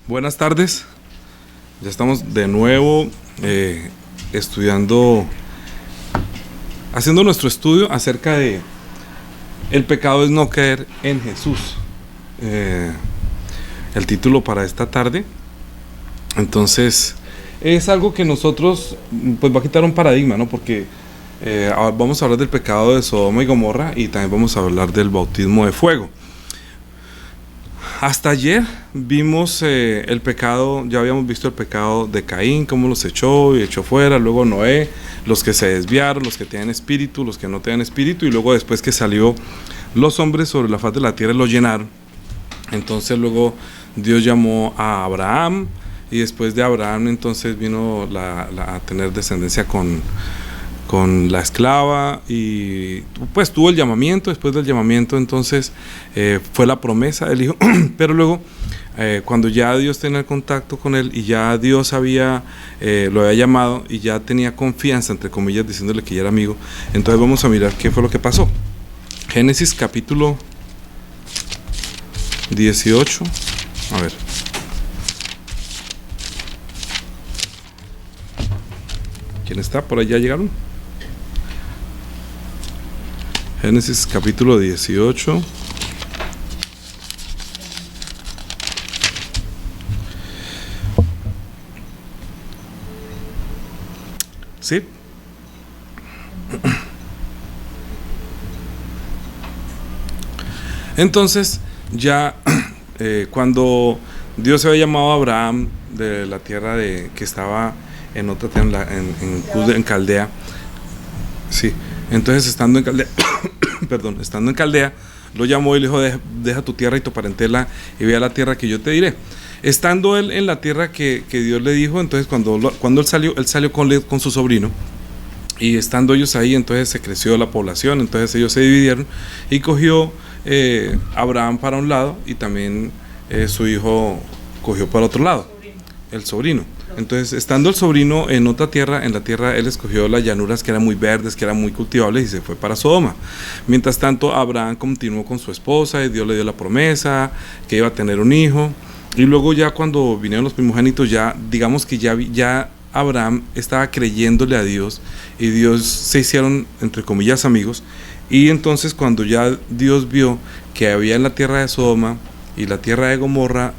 Buenas tardes, ya estamos de nuevo estudiando, haciendo nuestro estudio acerca de el pecado es no creer en Jesús. El título para esta tarde, entonces, es algo que nosotros, pues va a quitar un paradigma, ¿no? Porque vamos a hablar del pecado de Sodoma y Gomorra y también vamos a hablar del bautismo de fuego. Hasta ayer vimos el pecado, ya habíamos visto el pecado de Caín, cómo los echó y echó fuera, luego Noé, los que se desviaron, los que tienen espíritu, los que no tienen espíritu, y luego después que salió los hombres sobre la faz de la tierra lo llenaron. Entonces luego Dios llamó a Abraham y después de Abraham entonces vino a tener descendencia con la esclava y pues tuvo el llamamiento. Después del llamamiento entonces fue la promesa del hijo, pero luego cuando ya Dios tenía contacto con él y ya Dios lo había llamado y ya tenía confianza, entre comillas, diciéndole que ya era amigo, entonces vamos a mirar qué fue lo que pasó. Génesis capítulo 18, a ver. ¿Quién está? ¿Por allá llegaron? Génesis capítulo 18. ¿Sí? Entonces, ya cuando Dios había llamado a Abraham de la tierra que estaba en otra tierra, en Caldea, sí. Entonces, estando en Caldea, estando en Caldea, lo llamó y le dijo: deja tu tierra y tu parentela y ve a la tierra que yo te diré. Estando él en la tierra que Dios le dijo, entonces cuando él salió con su sobrino, y estando ellos ahí, entonces se creció la población, entonces ellos se dividieron y cogió Abraham para un lado y también su hijo cogió para otro lado, el sobrino. Entonces, estando el sobrino en otra tierra, en la tierra él escogió las llanuras que eran muy verdes, que eran muy cultivables, y se fue para Sodoma. Mientras tanto, Abraham continuó con su esposa y Dios le dio la promesa que iba a tener un hijo. Y luego ya cuando vinieron los primogénitos, ya digamos que ya Abraham estaba creyéndole a Dios y Dios se hicieron, entre comillas, amigos. Y entonces cuando ya Dios vio que había en la tierra de Sodoma y la tierra de Gomorra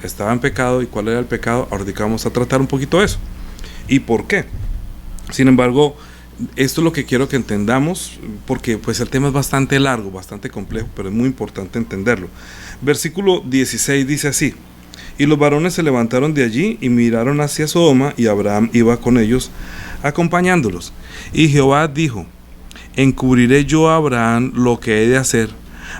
estaba en pecado, y cuál era el pecado, ahorita vamos a tratar un poquito de eso y por qué. Sin embargo, esto es lo que quiero que entendamos, porque pues el tema es bastante largo, bastante complejo, pero es muy importante entenderlo. Versículo 16 dice así: y los varones se levantaron de allí y miraron hacia Sodoma, y Abraham iba con ellos acompañándolos. Y Jehová dijo: encubriré yo a Abraham lo que he de hacer,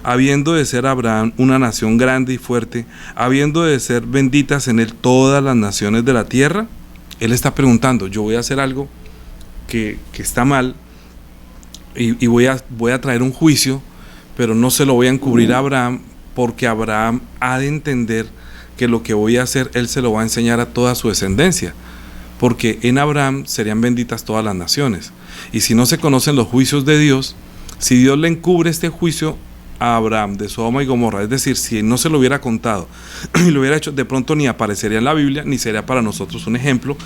habiendo de ser Abraham una nación grande y fuerte, habiendo de ser benditas en él todas las naciones de la tierra. Él está preguntando: yo voy a hacer algo que está mal y voy a traer un juicio, pero no se lo voy a encubrir a Abraham, porque Abraham ha de entender que lo que voy a hacer, él se lo va a enseñar a toda su descendencia, porque en Abraham serían benditas todas las naciones. Y si no se conocen los juicios de Dios, si Dios le encubre este juicio a Abraham de Sodoma y Gomorra, es decir, si no se lo hubiera contado y lo hubiera hecho, de pronto ni aparecería en la Biblia, ni sería para nosotros un ejemplo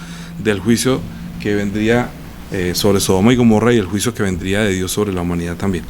del juicio que vendría sobre Sodoma y Gomorra, y el juicio que vendría de Dios sobre la humanidad también.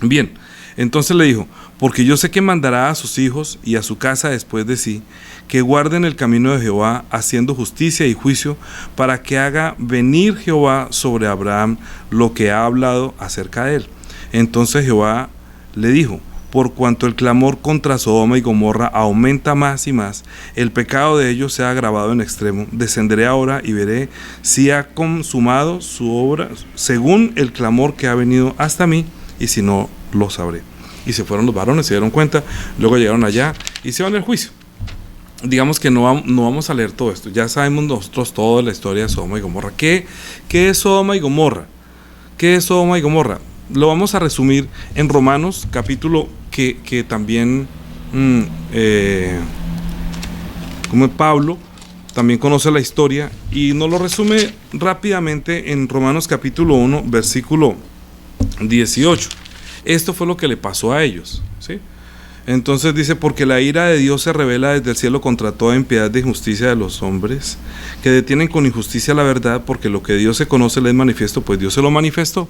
Bien, entonces le dijo: porque yo sé que mandará a sus hijos y a su casa después de sí, que guarden el camino de Jehová, haciendo justicia y juicio, para que haga venir Jehová sobre Abraham lo que ha hablado acerca de él. Entonces Jehová le dijo: por cuanto el clamor contra Sodoma y Gomorra aumenta más y más, el pecado de ellos se ha agravado en extremo, descenderé ahora y veré si ha consumado su obra según el clamor que ha venido hasta mí, y si no, lo sabré. Y se fueron los varones, se dieron cuenta, luego llegaron allá y se van al juicio. Digamos que no vamos a leer todo esto, ya sabemos nosotros toda la historia de Sodoma y Gomorra. ¿Qué es Sodoma y Gomorra? ¿Qué es Sodoma y Gomorra? Lo vamos a resumir en Romanos, capítulo que también como Pablo también conoce la historia, y nos lo resume rápidamente en Romanos capítulo 1, versículo 18. Esto fue lo que le pasó a ellos, ¿sí? Entonces dice, porque la ira de Dios se revela desde el cielo contra toda impiedad e injusticia de los hombres, que detienen con injusticia la verdad, porque lo que Dios se conoce le es manifiesto, pues Dios se lo manifestó.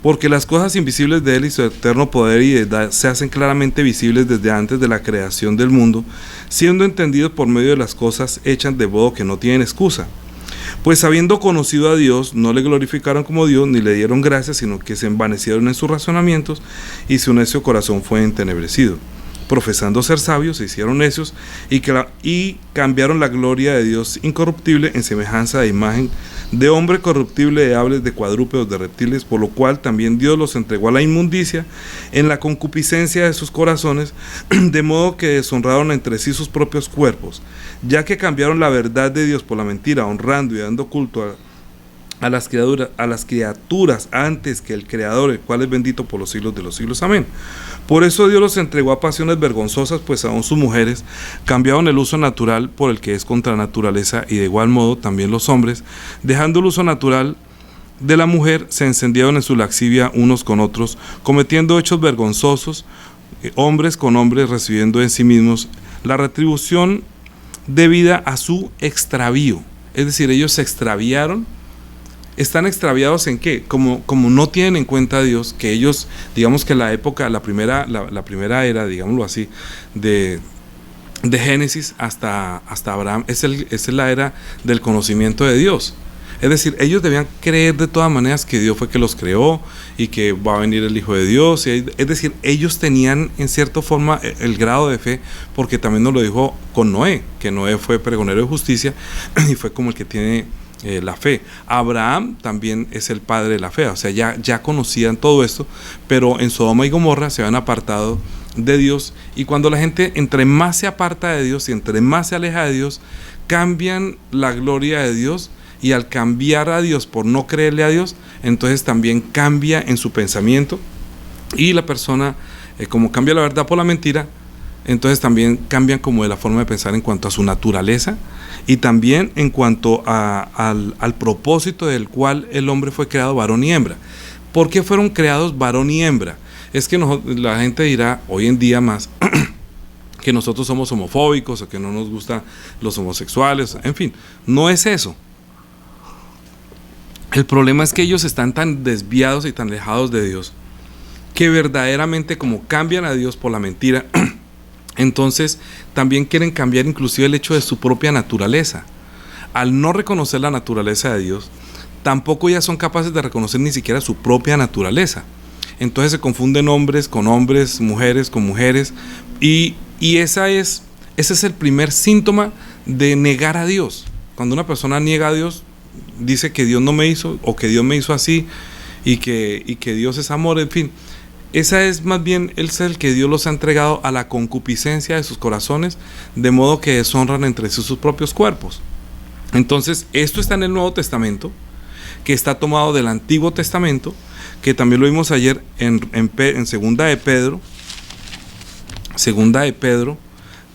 Porque las cosas invisibles de Él y su eterno poder y deidad se hacen claramente visibles desde antes de la creación del mundo, siendo entendidos por medio de las cosas hechas, de modo que no tienen excusa. Pues habiendo conocido a Dios, no le glorificaron como Dios, ni le dieron gracias, sino que se envanecieron en sus razonamientos, y su necio corazón fue entenebrecido. Profesando ser sabios, se hicieron necios, y cambiaron la gloria de Dios incorruptible en semejanza de imagen de hombre corruptible, de aves, de cuadrúpedos, de reptiles, por lo cual también Dios los entregó a la inmundicia en la concupiscencia de sus corazones, de modo que deshonraron entre sí sus propios cuerpos, ya que cambiaron la verdad de Dios por la mentira, honrando y dando culto a las criaturas antes que el Creador, el cual es bendito por los siglos de los siglos. Amén. Por eso Dios los entregó a pasiones vergonzosas, pues aún sus mujeres cambiaron el uso natural por el que es contra naturaleza, y de igual modo también los hombres, dejando el uso natural de la mujer, se encendieron en su laxivia unos con otros, cometiendo hechos vergonzosos, hombres con hombres, recibiendo en sí mismos la retribución debida a su extravío. Es decir, ellos se extraviaron. ¿Están extraviados en qué? Como no tienen en cuenta a Dios, que ellos, digamos que la época, la primera era, digámoslo así, de Génesis hasta Abraham, es la era del conocimiento de Dios. Es decir, ellos debían creer de todas maneras que Dios fue que los creó y que va a venir el Hijo de Dios. Es decir, ellos tenían en cierta forma el grado de fe, porque también nos lo dijo con Noé, que Noé fue pregonero de justicia y fue como el que tiene la fe. Abraham también es el padre de la fe, o sea, ya conocían todo esto, pero en Sodoma y Gomorra se habían apartado de Dios, y cuando la gente entre más se aparta de Dios y entre más se aleja de Dios, cambian la gloria de Dios, y al cambiar a Dios por no creerle a Dios, entonces también cambia en su pensamiento, y la persona, como cambia la verdad por la mentira, entonces también cambian como de la forma de pensar en cuanto a su naturaleza, y también en cuanto al propósito del cual el hombre fue creado, varón y hembra. ¿Por qué fueron creados varón y hembra? Es que la gente dirá hoy en día más que nosotros somos homofóbicos, o que no nos gustan los homosexuales, en fin, no es eso. El problema es que ellos están tan desviados y tan alejados de Dios, que verdaderamente como cambian a Dios por la mentira, entonces también quieren cambiar inclusive el hecho de su propia naturaleza. Al no reconocer la naturaleza de Dios, tampoco ya son capaces de reconocer ni siquiera su propia naturaleza. Entonces se confunden hombres con hombres, mujeres con mujeres, y ese es el primer síntoma de negar a Dios. Cuando una persona niega a Dios, dice que Dios no me hizo, o que Dios me hizo así, y que Dios es amor, en fin. Esa es más bien el que Dios los ha entregado a la concupiscencia de sus corazones, de modo que deshonran entre sí sus propios cuerpos. Entonces, esto está en el Nuevo Testamento, que está tomado del Antiguo Testamento, que también lo vimos ayer en Segunda de Pedro,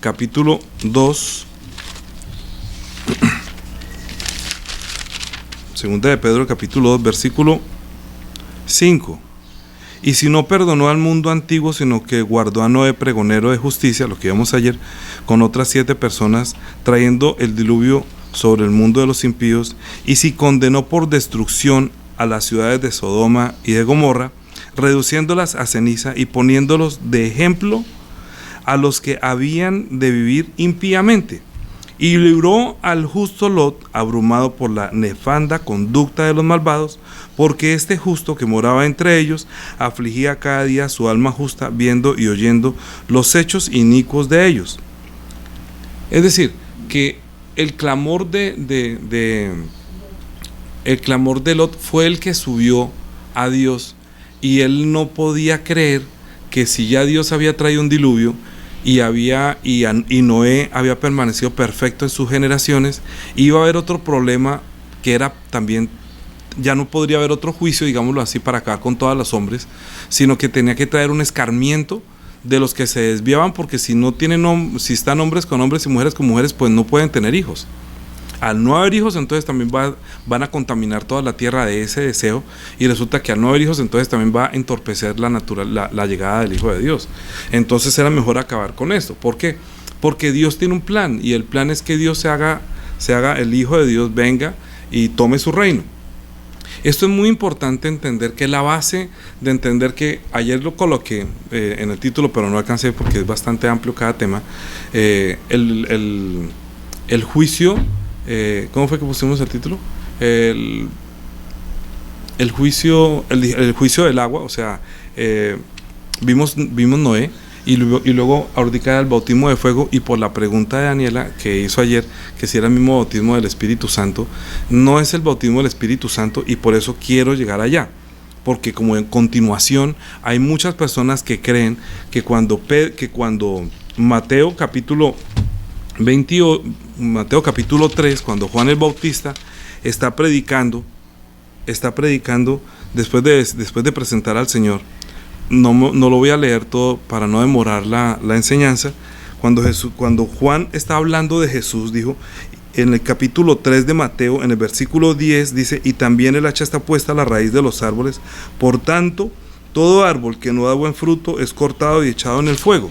capítulo 2. Segunda de Pedro, capítulo 2, versículo 5. Y si no perdonó al mundo antiguo, sino que guardó a Noé pregonero de justicia, lo que vimos ayer, con otras 7 personas, trayendo el diluvio sobre el mundo de los impíos, y si condenó por destrucción a las ciudades de Sodoma y de Gomorra, reduciéndolas a ceniza y poniéndolos de ejemplo a los que habían de vivir impíamente, y libró al justo Lot, abrumado por la nefanda conducta de los malvados, porque este justo que moraba entre ellos afligía cada día su alma justa, viendo y oyendo los hechos inicuos de ellos. Es decir, que el clamor el clamor de Lot fue el que subió a Dios, y él no podía creer que si ya Dios había traído un diluvio y Noé había permanecido perfecto en sus generaciones, iba a haber otro problema, que era también, ya no podría haber otro juicio, digámoslo así, para acabar con todos los hombres, sino que tenía que traer un escarmiento de los que se desviaban, porque si están hombres con hombres y mujeres con mujeres, pues no pueden tener hijos. al no haber hijos, entonces también van a contaminar toda la tierra de ese deseo, y resulta que al no haber hijos, entonces también va a entorpecer la llegada del Hijo de Dios. Entonces era mejor acabar con esto. ¿Por qué? Porque Dios tiene un plan, y el plan es que Dios se haga, el Hijo de Dios venga y tome su reino. Esto es muy importante entender, que la base de entender, que ayer lo coloqué en el título, pero no alcancé porque es bastante amplio cada tema, el juicio, ¿cómo fue que pusimos el título? El juicio del agua, o sea, vimos Noé, y luego ahorita el bautismo de fuego, y por la pregunta de Daniela que hizo ayer, que si era el mismo bautismo del Espíritu Santo, no es el bautismo del Espíritu Santo, y por eso quiero llegar allá, porque como en continuación hay muchas personas que creen que cuando Mateo capítulo 3, cuando Juan el Bautista está predicando después de presentar al Señor. No lo voy a leer todo para no demorar la enseñanza. Cuando Juan está hablando de Jesús, dijo en el capítulo 3 de Mateo, en el versículo 10, dice: y también el hacha está puesta a la raíz de los árboles, por tanto, todo árbol que no da buen fruto es cortado y echado en el fuego.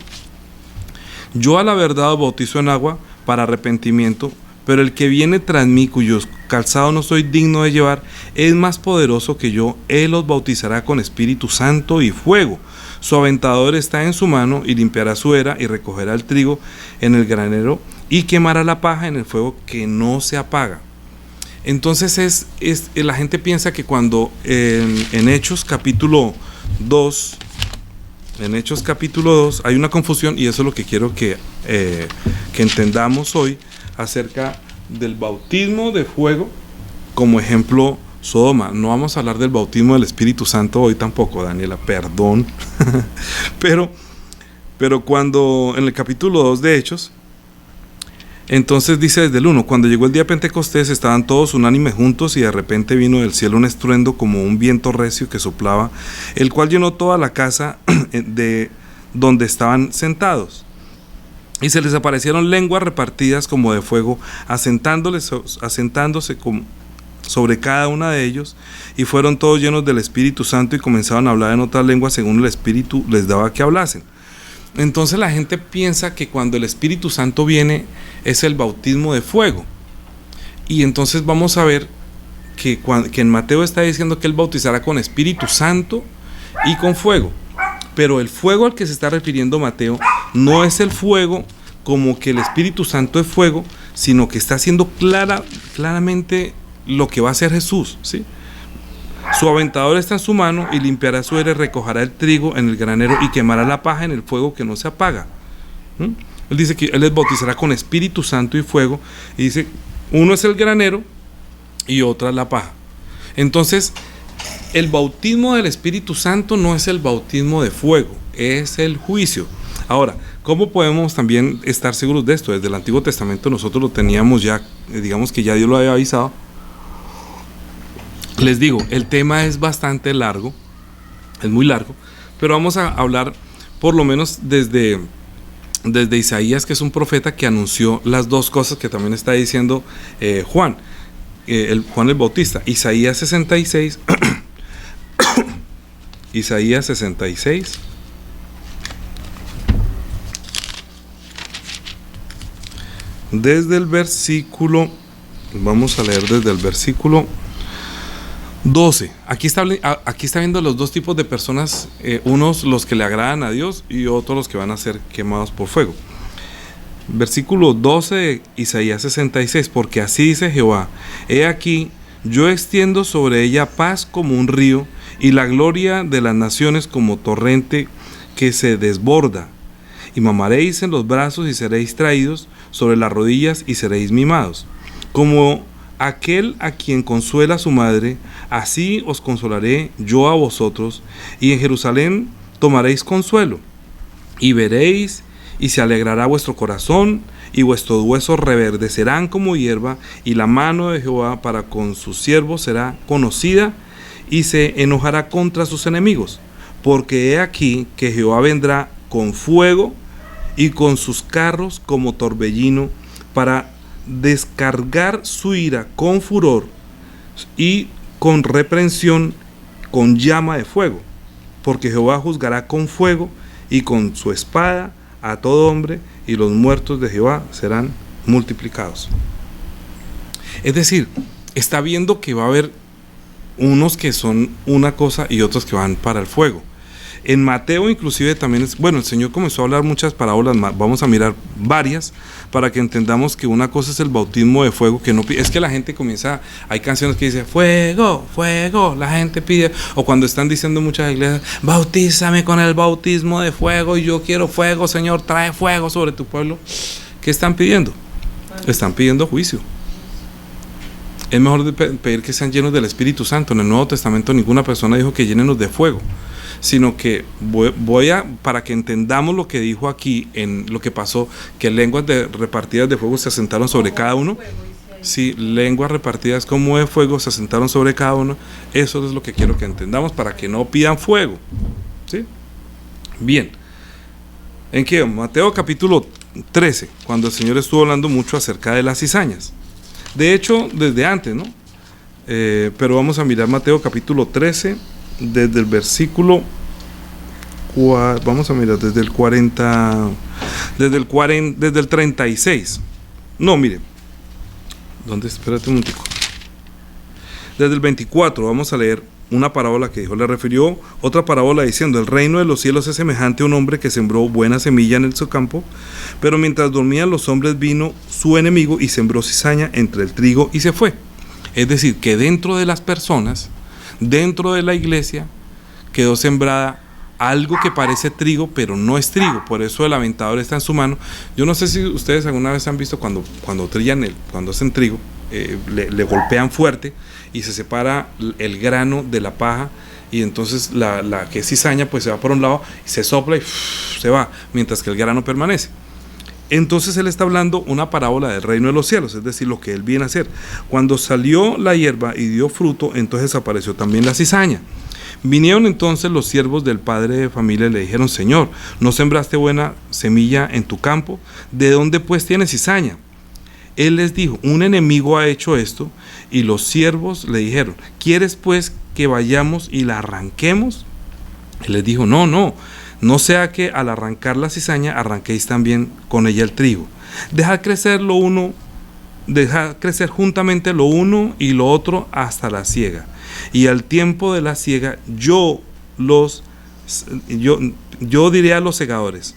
Yo a la verdad os bautizo en agua para arrepentimiento, pero el que viene tras mí, cuyos calzados no soy digno de llevar, es más poderoso que yo. Él os bautizará con Espíritu Santo y fuego. Su aventador está en su mano, y limpiará su era, y recogerá el trigo en el granero, y quemará la paja en el fuego que no se apaga. Entonces la gente piensa que cuando en Hechos capítulo 2, hay una confusión, y eso es lo que quiero que entendamos hoy, acerca del bautismo de fuego como ejemplo Sodoma. No vamos a hablar del bautismo del Espíritu Santo hoy tampoco, Daniela, perdón. pero cuando en el capítulo 2 de Hechos, entonces dice desde el 1: cuando llegó el día de Pentecostés, estaban todos unánimes juntos, y de repente vino del cielo un estruendo como un viento recio que soplaba, el cual llenó toda la casa de donde estaban sentados. Y se les aparecieron lenguas repartidas como de fuego, asentándose sobre cada una de ellos, y fueron todos llenos del Espíritu Santo, y comenzaron a hablar en otras lenguas según el Espíritu les daba que hablasen. Entonces la gente piensa que cuando el Espíritu Santo viene es el bautismo de fuego, y entonces vamos a ver que en Mateo está diciendo que él bautizará con Espíritu Santo y con fuego. Pero el fuego al que se está refiriendo Mateo no es el fuego como que el Espíritu Santo es fuego, sino que está haciendo claramente lo que va a hacer Jesús, ¿sí? Su aventador está en su mano, y limpiará su era, y recogerá el trigo en el granero, y quemará la paja en el fuego que no se apaga. Él dice que él les bautizará con Espíritu Santo y fuego, y dice, uno es el granero y otra es la paja. Entonces, el bautismo del Espíritu Santo no es el bautismo de fuego, es el juicio. Ahora, ¿cómo podemos también estar seguros de esto? Desde el Antiguo Testamento nosotros lo teníamos ya, digamos que ya Dios lo había avisado. Les digo, el tema es bastante largo, es muy largo, pero vamos a hablar por lo menos desde Isaías, que es un profeta que anunció las dos cosas que también está diciendo Juan el Bautista. Isaías 66 Isaías 66 desde el versículo, vamos a leer desde el versículo 12. Aquí está viendo los dos tipos de personas, unos los que le agradan a Dios y otros los que van a ser quemados por fuego. Versículo 12 de Isaías 66: porque así dice Jehová, he aquí, yo extiendo sobre ella paz como un río, y la gloria de las naciones como torrente que se desborda. Y mamaréis en los brazos, y seréis traídos sobre las rodillas, y seréis mimados. Como aquel a quien consuela su madre, así os consolaré yo a vosotros, y en Jerusalén tomaréis consuelo. Y veréis, y se alegrará vuestro corazón, y vuestros huesos reverdecerán como hierba, y la mano de Jehová para con sus siervos será conocida, y se enojará contra sus enemigos. Porque he aquí que Jehová vendrá con fuego, y con sus carros como torbellino, para descargar su ira con furor y con reprensión, con llama de fuego, porque Jehová juzgará con fuego y con su espada a todo hombre, y los muertos de Jehová serán multiplicados. Es decir, está viendo que va a haber unos que son una cosa y otros que van para el fuego. En Mateo inclusive también bueno, el Señor comenzó a hablar muchas parábolas, vamos a mirar varias para que entendamos que una cosa es el bautismo de fuego, que no es que la gente comienza, hay canciones que dicen fuego, fuego, la gente pide, o cuando están diciendo muchas iglesias, bautízame con el bautismo de fuego, y yo quiero fuego, Señor, trae fuego sobre tu pueblo. ¿Qué están pidiendo? Están pidiendo juicio. Es mejor pedir que sean llenos del Espíritu Santo. En el Nuevo Testamento ninguna persona dijo que llénenos de fuego, sino que para que entendamos lo que dijo aquí, en lo que pasó, que lenguas repartidas de fuego se asentaron sobre cada uno. Sí, lenguas repartidas como de fuego se asentaron sobre cada uno. Eso es lo que quiero que entendamos para que no pidan fuego. ¿Sí? Bien. ¿En qué? Mateo capítulo 13, cuando el Señor estuvo hablando mucho acerca de las cizañas. De hecho, desde antes, ¿no? Pero vamos a mirar Mateo capítulo 13, desde el versículo, vamos a mirar desde el 40, desde el 36. No, mire, ¿dónde? Espérate un momentico. Desde el 24 vamos a leer una parábola que dijo, le refirió otra parábola diciendo, el reino de los cielos es semejante a un hombre que sembró buena semilla en su campo, pero mientras dormían los hombres vino su enemigo y sembró cizaña entre el trigo y se fue. Es decir, que dentro de las personas, dentro de la iglesia, quedó sembrada algo que parece trigo, pero no es trigo, por eso el aventador está en su mano. Yo no sé si ustedes alguna vez han visto cuando trillan, cuando hacen trigo, le golpean fuerte y se separa el grano de la paja, y entonces la que es cizaña pues se va por un lado y se sopla y se va, mientras que el grano permanece. Entonces él está hablando una parábola del reino de los cielos, es decir, lo que él viene a hacer. Cuando salió la hierba y dio fruto, entonces apareció también la cizaña. Vinieron entonces los siervos del padre de familia y le dijeron, Señor, ¿no sembraste buena semilla en tu campo? ¿De dónde pues tienes cizaña? Él les dijo, un enemigo ha hecho esto. Y los siervos le dijeron, ¿quieres pues que vayamos y la arranquemos? Él les dijo, no sea que al arrancar la cizaña arranquéis también con ella el trigo. Dejad crecer juntamente lo uno y lo otro hasta la siega. Y al tiempo de la siega yo diré a los segadores,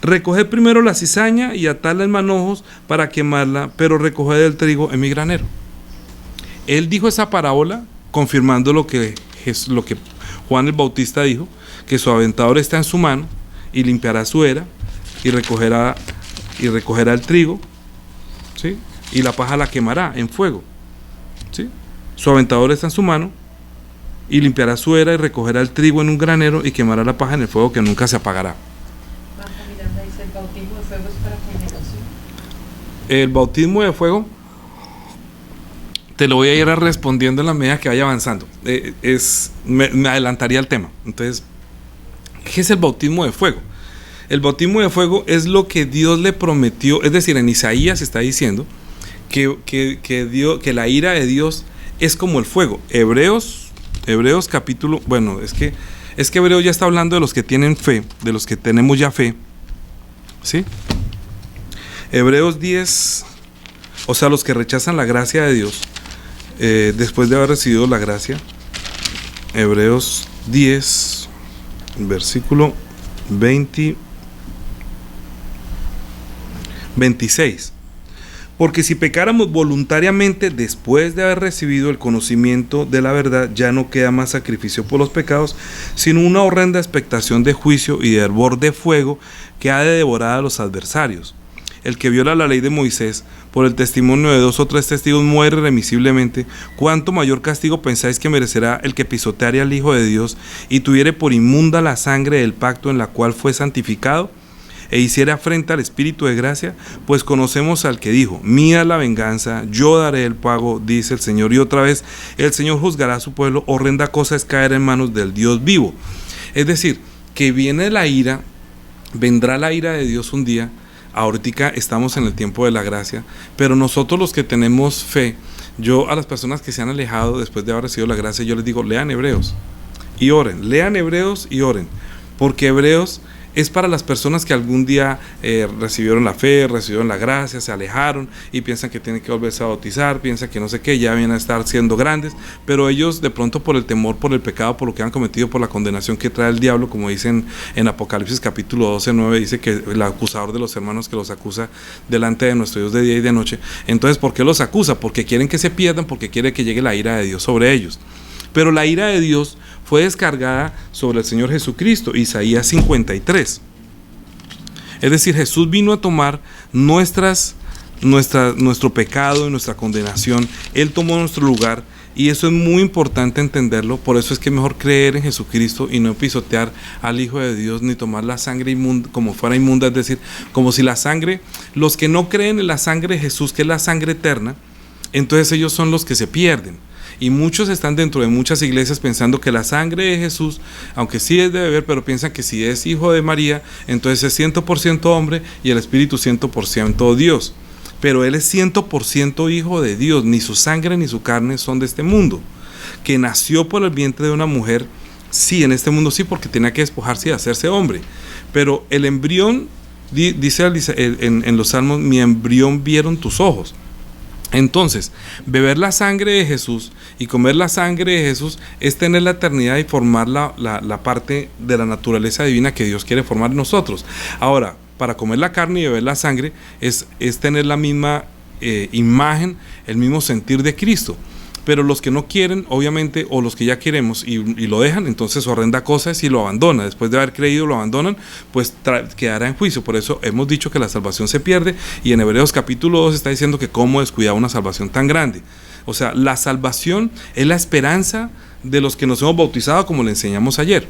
recoged primero la cizaña y atadla en manojos para quemarla, pero recoged el trigo en mi granero. Él dijo esa parábola confirmando lo que Juan el Bautista dijo, que su aventador está en su mano y limpiará su era y recogerá el trigo, ¿sí? Y la paja la quemará en fuego, ¿sí? Su aventador está en su mano y limpiará su era y recogerá el trigo en un granero y quemará la paja en el fuego que nunca se apagará. ¿El bautismo de fuego es para generación? El bautismo de fuego te lo voy a ir respondiendo en la medida que vaya avanzando. Me adelantaría al tema. Entonces, ¿qué es el bautismo de fuego? El bautismo de fuego es lo que Dios le prometió, es decir, en Isaías está diciendo que la ira de Dios es como el fuego. Hebreos capítulo, bueno, es que Hebreos ya está hablando de los que tienen fe, de los que tenemos ya fe, ¿sí? Hebreos 10, o sea, los que rechazan la gracia de Dios, después de haber recibido la gracia. Hebreos 10, versículo 26. Porque si pecáramos voluntariamente después de haber recibido el conocimiento de la verdad, ya no queda más sacrificio por los pecados, sino una horrenda expectación de juicio y de hervor de fuego que ha de devorar a los adversarios. El que viola la ley de Moisés, por el testimonio de 2 o 3 testigos, muere irremisiblemente. ¿Cuánto mayor castigo pensáis que merecerá el que pisoteare al Hijo de Dios y tuviere por inmunda la sangre del pacto en la cual fue santificado, e hiciere afrenta al Espíritu de gracia? Pues conocemos al que dijo, mía la venganza, yo daré el pago, dice el Señor. Y otra vez, el Señor juzgará a su pueblo. Horrenda cosa es caer en manos del Dios vivo. Es decir, que viene la ira, vendrá la ira de Dios un día ahorita estamos en el tiempo de la gracia, pero nosotros los que tenemos fe, yo a las personas que se han alejado después de haber recibido la gracia, yo les digo, lean Hebreos y oren, lean Hebreos y oren, porque Hebreos es para las personas que algún día recibieron la fe, recibieron la gracia, se alejaron y piensan que tienen que volverse a bautizar, piensan que no sé qué, ya vienen a estar siendo grandes, pero ellos de pronto por el temor, por el pecado, por lo que han cometido, por la condenación que trae el diablo, como dicen en Apocalipsis capítulo 12, 9, dice que el acusador de los hermanos que los acusa delante de nuestro Dios de día y de noche. Entonces, ¿por qué los acusa? Porque quieren que se pierdan, porque quiere que llegue la ira de Dios sobre ellos. Pero la ira de Dios fue descargada sobre el Señor Jesucristo, Isaías 53. Es decir, Jesús vino a tomar nuestro pecado y nuestra condenación. Él tomó nuestro lugar y eso es muy importante entenderlo. Por eso es que es mejor creer en Jesucristo y no pisotear al Hijo de Dios ni tomar la sangre inmunda como fuera inmunda. Es decir, como si la sangre, los que no creen en la sangre de Jesús, que es la sangre eterna, entonces ellos son los que se pierden. Y muchos están dentro de muchas iglesias pensando que la sangre de Jesús, aunque sí es de beber, pero piensan que si es hijo de María, entonces es 100% hombre y el Espíritu 100% Dios. Pero Él es 100% hijo de Dios, ni su sangre ni su carne son de este mundo. Que nació por el vientre de una mujer, sí, en este mundo sí, porque tenía que despojarse y hacerse hombre. Pero el embrión, dice en los Salmos, mi embrión vieron tus ojos. Entonces, beber la sangre de Jesús y comer la sangre de Jesús es tener la eternidad y formar la parte de la naturaleza divina que Dios quiere formar en nosotros. Ahora, para comer la carne y beber la sangre es tener la misma imagen, el mismo sentir de Cristo. Pero los que no quieren, obviamente, o los que ya queremos y lo dejan, entonces horrenda cosa es si lo abandona. Después de haber creído, lo abandonan, pues quedará en juicio. Por eso hemos dicho que la salvación se pierde, y en Hebreos capítulo 2 está diciendo que cómo descuidar una salvación tan grande. O sea, la salvación es la esperanza de los que nos hemos bautizado, como le enseñamos ayer.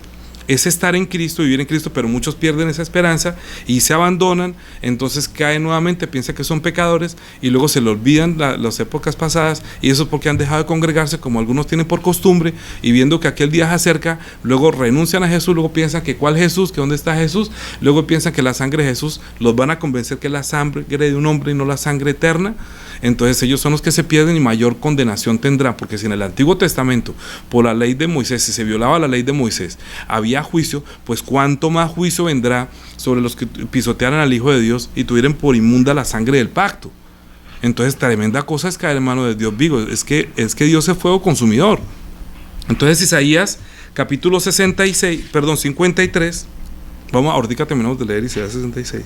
Es estar en Cristo, vivir en Cristo, pero muchos pierden esa esperanza y se abandonan, entonces caen nuevamente, piensan que son pecadores y luego se le olvidan las épocas pasadas, y eso es porque han dejado de congregarse, como algunos tienen por costumbre, y viendo que aquel día se acerca, luego renuncian a Jesús, luego piensan que ¿cuál Jesús? ¿Que dónde está Jesús? Luego piensan que la sangre de Jesús los van a convencer que es la sangre de un hombre y no la sangre eterna. Entonces ellos son los que se pierden y mayor condenación tendrán, porque si en el Antiguo Testamento, por la ley de Moisés, si se violaba la ley de Moisés, había juicio, pues cuánto más juicio vendrá sobre los que pisotearan al Hijo de Dios y tuvieran por inmunda la sangre del pacto. Entonces tremenda cosa es caer en mano de Dios vivo, es que Dios es fuego consumidor. Entonces Isaías capítulo 53, ahorita terminamos de leer Isaías 66.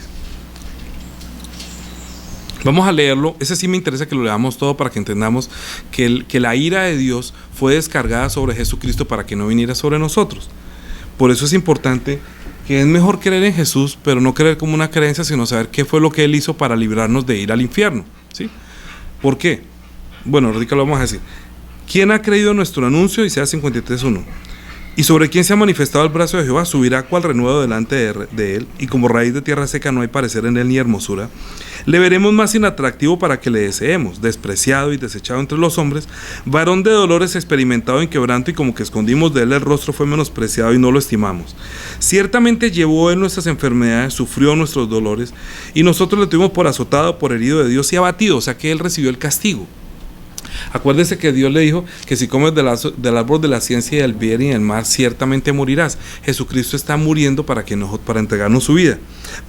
Vamos a leerlo, ese sí me interesa que lo leamos todo para que entendamos que la ira de Dios fue descargada sobre Jesucristo para que no viniera sobre nosotros. Por eso es importante que es mejor creer en Jesús, pero no creer como una creencia, sino saber qué fue lo que Él hizo para librarnos de ir al infierno, ¿sí? ¿Por qué? Bueno, ahorita lo vamos a decir. ¿Quién ha creído en nuestro anuncio? Isaías 53:1. Y sobre quien se ha manifestado el brazo de Jehová, subirá cual renuevo delante de él, y como raíz de tierra seca no hay parecer en él ni hermosura. Le veremos más inatractivo para que le deseemos, despreciado y desechado entre los hombres, varón de dolores, experimentado en quebranto, y como que escondimos de él el rostro, fue menospreciado y no lo estimamos. Ciertamente llevó él nuestras enfermedades, sufrió nuestros dolores, y nosotros le tuvimos por azotado, por herido de Dios y abatido, o sea que él recibió el castigo. Acuérdese que Dios le dijo que si comes del árbol de la ciencia y del bien y del mal, ciertamente morirás. Jesucristo está muriendo para entregarnos su vida.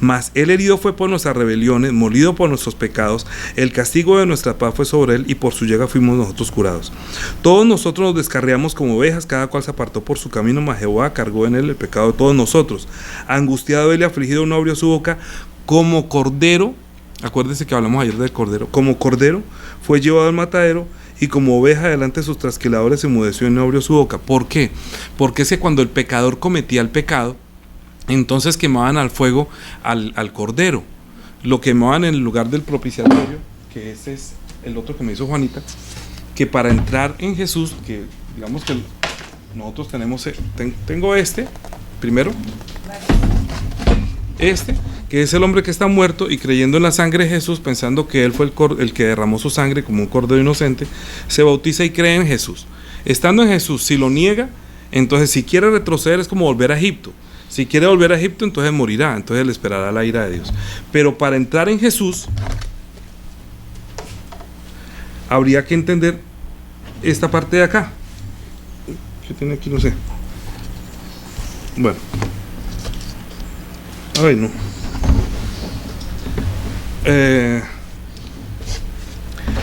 Mas él herido fue por nuestras rebeliones, molido por nuestros pecados, el castigo de nuestra paz fue sobre él, y por su llaga fuimos nosotros curados. Todos nosotros nos descarriamos como ovejas, cada cual se apartó por su camino, mas Jehová cargó en él el pecado de todos nosotros. Angustiado él y afligido no abrió su boca, como cordero. Acuérdense que hablamos ayer del cordero. Como cordero fue llevado al matadero, y como oveja delante de sus trasquiladores se enmudeció y no abrió su boca. ¿Por qué? Porque es que cuando el pecador cometía el pecado, entonces quemaban al fuego al cordero. Lo quemaban en el lugar del propiciatorio, que ese es el otro que me hizo Juanita, que para entrar en Jesús, que digamos que nosotros tenemos, tengo primero, que es el hombre que está muerto, y creyendo en la sangre de Jesús, pensando que él fue el que derramó su sangre como un cordero inocente, se bautiza y cree en Jesús. Estando en Jesús, si lo niega, entonces si quiere retroceder es como volver a Egipto. Si quiere volver a Egipto, entonces morirá, entonces le esperará la ira de Dios. Pero para entrar en Jesús, habría que entender esta parte de acá. ¿Qué tiene aquí? No sé. Bueno. Ay, no.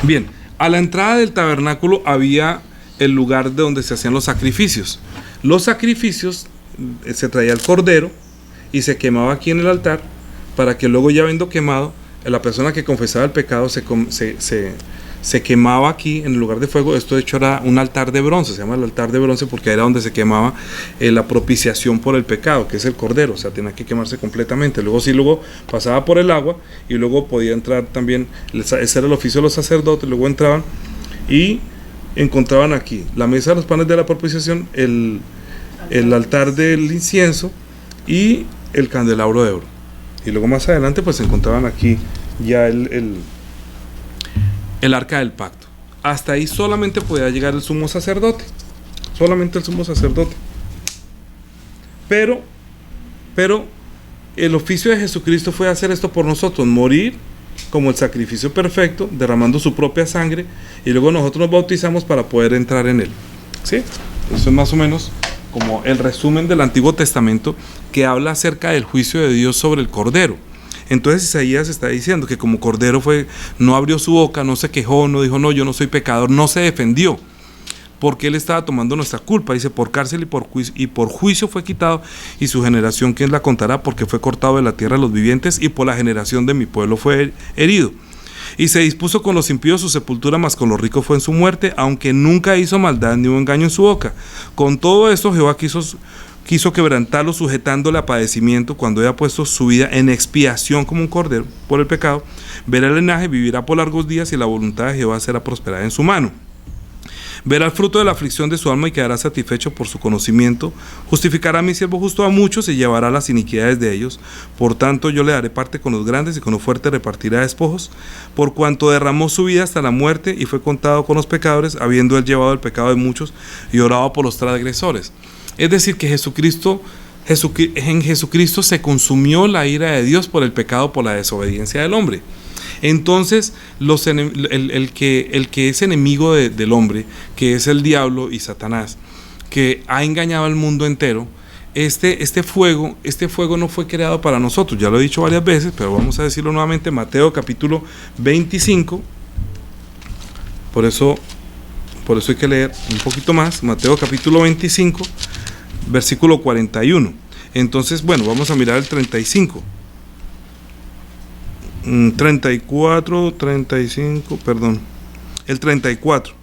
Bien, a la entrada del tabernáculo había el lugar de donde se hacían los sacrificios. Los sacrificios, se traía el cordero y se quemaba aquí en el altar, para que luego, ya habiendo quemado, la persona que confesaba el pecado se quemaba aquí en el lugar de fuego. Esto de hecho era un altar de bronce, se llama el altar de bronce porque era donde se quemaba la propiciación por el pecado, que es el cordero, o sea, tenía que quemarse completamente. Luego pasaba por el agua y luego podía entrar también, ese era el oficio de los sacerdotes. Luego entraban y encontraban aquí la mesa de los panes de la propiciación, el altar del incienso y el candelabro de oro. Y luego más adelante pues se encontraban aquí ya el arca del pacto. Hasta ahí solamente podía llegar el sumo sacerdote, solamente el sumo sacerdote. Pero el oficio de Jesucristo fue hacer esto por nosotros, morir como el sacrificio perfecto, derramando su propia sangre, y luego nosotros nos bautizamos para poder entrar en él. ¿Sí? Eso es más o menos como el resumen del Antiguo Testamento, que habla acerca del juicio de Dios sobre el Cordero. Entonces Isaías está diciendo que como Cordero no abrió su boca, no se quejó, no dijo, no, yo no soy pecador, no se defendió, porque él estaba tomando nuestra culpa. Dice, por cárcel y por juicio fue quitado, y su generación, ¿quién la contará? Porque fue cortado de la tierra de los vivientes, y por la generación de mi pueblo fue herido. Y se dispuso con los impíos su sepultura, mas con los ricos fue en su muerte, aunque nunca hizo maldad ni hubo engaño en su boca. Con todo esto Jehová quiso quebrantarlo, sujetándole a padecimiento, cuando haya puesto su vida en expiación como un cordero por el pecado. Verá el linaje, vivirá por largos días, y la voluntad de Jehová será prosperada en su mano. Verá el fruto de la aflicción de su alma y quedará satisfecho por su conocimiento. Justificará a mi siervo justo a muchos y llevará las iniquidades de ellos. Por tanto, yo le daré parte con los grandes y con los fuertes repartirá despojos. Por cuanto derramó su vida hasta la muerte y fue contado con los pecadores, habiendo él llevado el pecado de muchos y orado por los transgresores. Es decir, que en Jesucristo se consumió la ira de Dios por el pecado, por la desobediencia del hombre. Entonces el que es enemigo del hombre, que es el diablo y Satanás, que ha engañado al mundo entero, este fuego no fue creado para nosotros. Ya lo he dicho varias veces, pero vamos a decirlo nuevamente. Mateo capítulo 25, por eso hay que leer un poquito más. Mateo capítulo 25, versículo 41. Entonces, bueno, vamos a mirar el 35. 34, 35, perdón, el 34,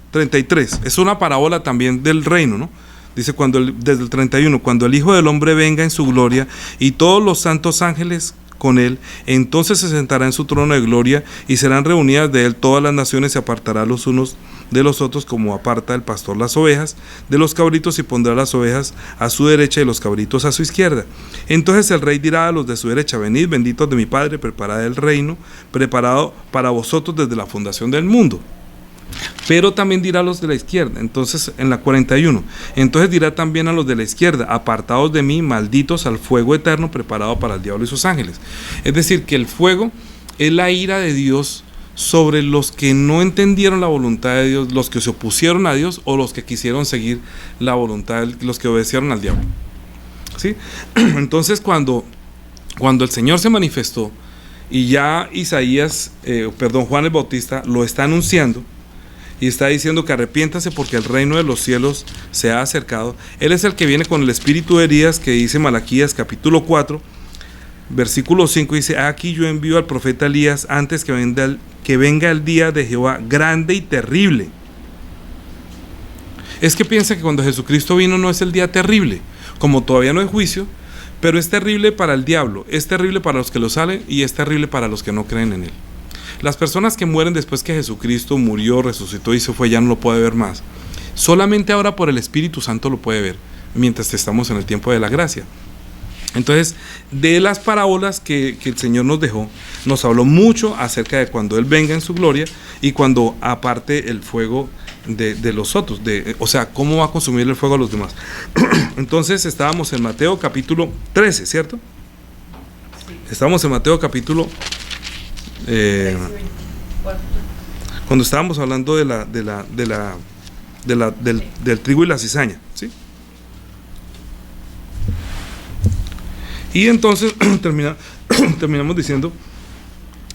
33, es una parábola también del reino, ¿no? Dice, desde el 31, cuando el Hijo del Hombre venga en su gloria y todos los santos ángeles con él, entonces se sentará en su trono de gloria y serán reunidas de él todas las naciones, y apartará los unos de los otros como aparta el pastor las ovejas de los cabritos, y pondrá las ovejas a su derecha y los cabritos a su izquierda. Entonces el rey dirá a los de su derecha, venid, benditos de mi Padre, preparad el reino preparado para vosotros desde la fundación del mundo. Pero también dirá a los de la izquierda, entonces en la 41, entonces dirá también a los de la izquierda, apartados de mí, malditos, al fuego eterno preparado para el diablo y sus ángeles. Es decir, que el fuego es la ira de Dios sobre los que no entendieron la voluntad de Dios, los que se opusieron a Dios, o los que quisieron seguir la voluntad, los que obedecieron al diablo. ¿Sí? Entonces cuando el Señor se manifestó, y ya Juan el Bautista lo está anunciando, y está diciendo que arrepiéntase porque el reino de los cielos se ha acercado. Él es el que viene con el espíritu de Elías, que dice Malaquías capítulo 4, versículo 5, dice, aquí yo envío al profeta Elías antes que venga el día de Jehová grande y terrible. Es que piensa que cuando Jesucristo vino no es el día terrible, como todavía no hay juicio, pero es terrible para el diablo, es terrible para los que lo salen, y es terrible para los que no creen en él. Las personas que mueren después que Jesucristo murió, resucitó y se fue, ya no lo puede ver más. Solamente ahora por el Espíritu Santo lo puede ver, mientras estamos en el tiempo de la gracia. Entonces, de las parábolas que el Señor nos dejó, nos habló mucho acerca de cuando Él venga en su gloria y cuando aparte el fuego de los otros, o sea, cómo va a consumir el fuego a los demás. Entonces estábamos en Mateo capítulo 13, ¿cierto? Sí. Estábamos en Mateo capítulo 13:24. cuando estábamos hablando del trigo y la cizaña, ¿sí? Y entonces terminamos diciendo,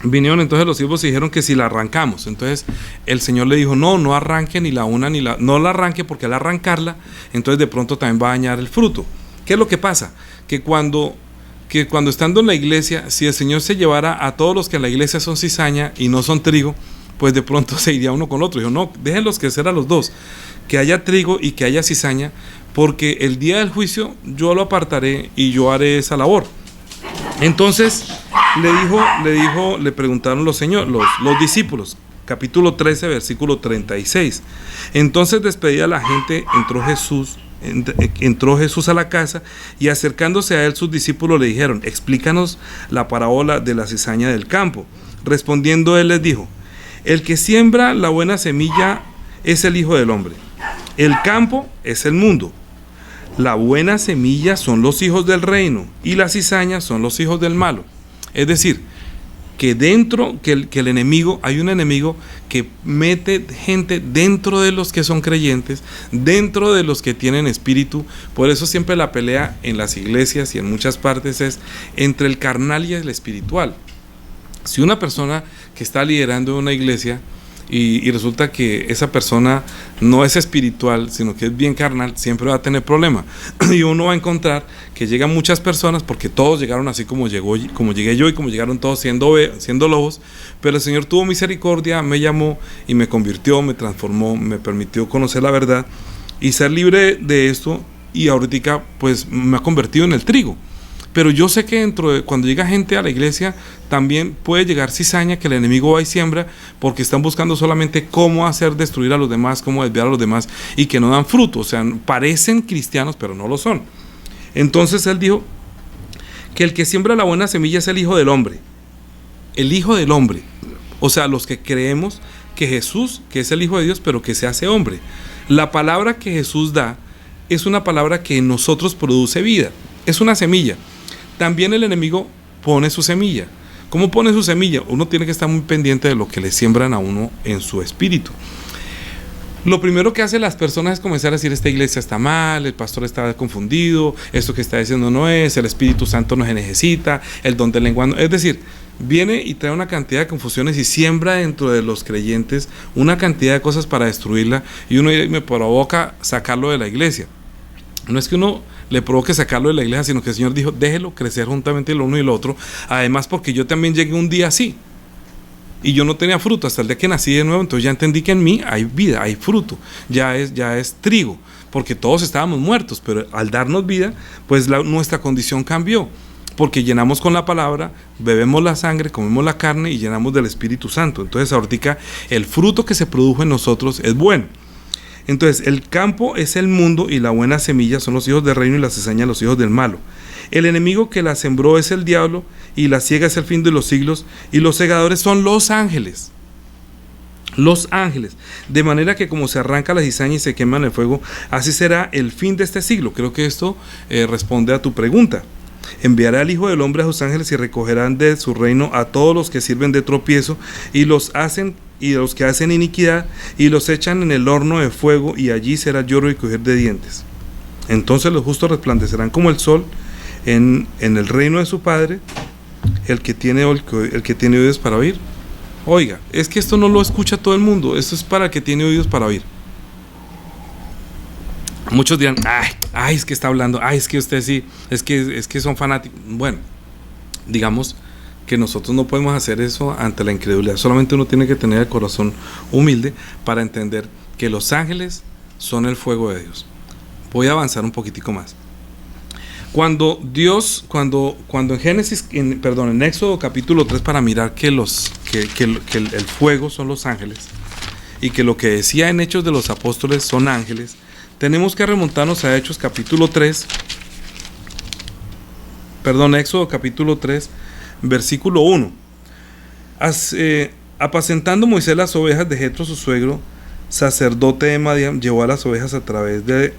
vinieron entonces los siervos y dijeron que si la arrancamos. Entonces el Señor le dijo, no arranque ni la una ni la, no la arranque, porque al arrancarla, entonces de pronto también va a dañar el fruto. ¿Qué es lo que pasa? Que cuando estando en la iglesia, si el Señor se llevara a todos los que en la iglesia son cizaña y no son trigo, pues de pronto se iría uno con otro. Dijo, no, déjenlos crecer a los dos, que haya trigo y que haya cizaña, porque el día del juicio yo lo apartaré y yo haré esa labor. Entonces le preguntaron los discípulos, capítulo 13, versículo 36. Entonces, despedida la gente, entró Jesús a la casa, y acercándose a él sus discípulos le dijeron, explícanos la parábola de la cizaña del campo. Respondiendo él les dijo, el que siembra la buena semilla es el Hijo del Hombre. El campo es el mundo. La buena semilla son los hijos del reino, y la cizaña son los hijos del malo. Es decir, que el enemigo, hay un enemigo que mete gente dentro de los que son creyentes, dentro de los que tienen espíritu. Por eso siempre la pelea en las iglesias y en muchas partes es entre el carnal y el espiritual. Si una persona que está liderando una iglesia y resulta que esa persona no es espiritual, sino que es bien carnal, siempre va a tener problema. Y uno va a encontrar que llegan muchas personas, porque todos llegaron así como llegué yo y como llegaron todos siendo lobos, pero el Señor tuvo misericordia, me llamó y me convirtió, me transformó, me permitió conocer la verdad y ser libre de esto, y ahorita pues me ha convertido en el trigo. Pero yo sé que cuando llega gente a la iglesia, también puede llegar cizaña, que el enemigo va y siembra, porque están buscando solamente cómo hacer destruir a los demás, cómo desviar a los demás, y que no dan fruto. O sea, parecen cristianos, pero no lo son. Entonces él dijo que el que siembra la buena semilla es el Hijo del Hombre. El Hijo del Hombre. O sea, los que creemos que Jesús, que es el Hijo de Dios, pero que se hace hombre. La palabra que Jesús da es una palabra que en nosotros produce vida. Es una semilla. También el enemigo pone su semilla. ¿Cómo pone su semilla? Uno tiene que estar muy pendiente de lo que le siembran a uno en su espíritu. Lo primero que hacen las personas es comenzar a decir, esta iglesia está mal, el pastor está confundido, esto que está diciendo no es, el Espíritu Santo no se necesita, el don de lengua no. Es decir, viene y trae una cantidad de confusiones y siembra dentro de los creyentes una cantidad de cosas para destruirla, y uno me provoca sacarlo de la iglesia. No es que uno le provoque sacarlo de la iglesia, sino que el Señor dijo, déjelo crecer juntamente el uno y el otro. Además, porque yo también llegué un día así y yo no tenía fruto hasta el día que nací de nuevo. Entonces ya entendí que en mí hay vida, hay fruto, ya es trigo, porque todos estábamos muertos, pero al darnos vida, pues nuestra condición cambió, porque llenamos con la palabra, bebemos la sangre, comemos la carne y llenamos del Espíritu Santo. Entonces ahorita el fruto que se produjo en nosotros es bueno. Entonces, el campo es el mundo, y la buena semilla son los hijos del reino, y la cizaña los hijos del malo. El enemigo que la sembró es el diablo, y la siega es el fin de los siglos, y los segadores son los ángeles. Los ángeles. De manera que como se arranca la cizaña y se quema en el fuego, así será el fin de este siglo. Creo que esto responde a tu pregunta. Enviará al Hijo del Hombre a sus ángeles, y recogerán de su reino a todos los que sirven de tropiezo, y los que hacen iniquidad, y los echan en el horno de fuego, y allí será lloro y crujir de dientes. Entonces los justos resplandecerán como el sol en el reino de su Padre. El que tiene oídos para oír, oiga. Es que esto no lo escucha todo el mundo, esto es para el que tiene oídos para oír. Muchos dirán, ay, es que está hablando, es que usted sí, es que son fanáticos. Bueno, digamos que nosotros no podemos hacer eso ante la incredulidad. Solamente uno tiene que tener el corazón humilde para entender que los ángeles son el fuego de Dios. Voy a avanzar un poquitico más. Cuando en en Éxodo capítulo 3, para mirar que el fuego son los ángeles, y que lo que decía en Hechos de los Apóstoles son ángeles, tenemos que remontarnos a Éxodo capítulo 3, versículo 1. Apacentando Moisés las ovejas de Jetro su suegro, sacerdote de Madián, llevó a las ovejas a través del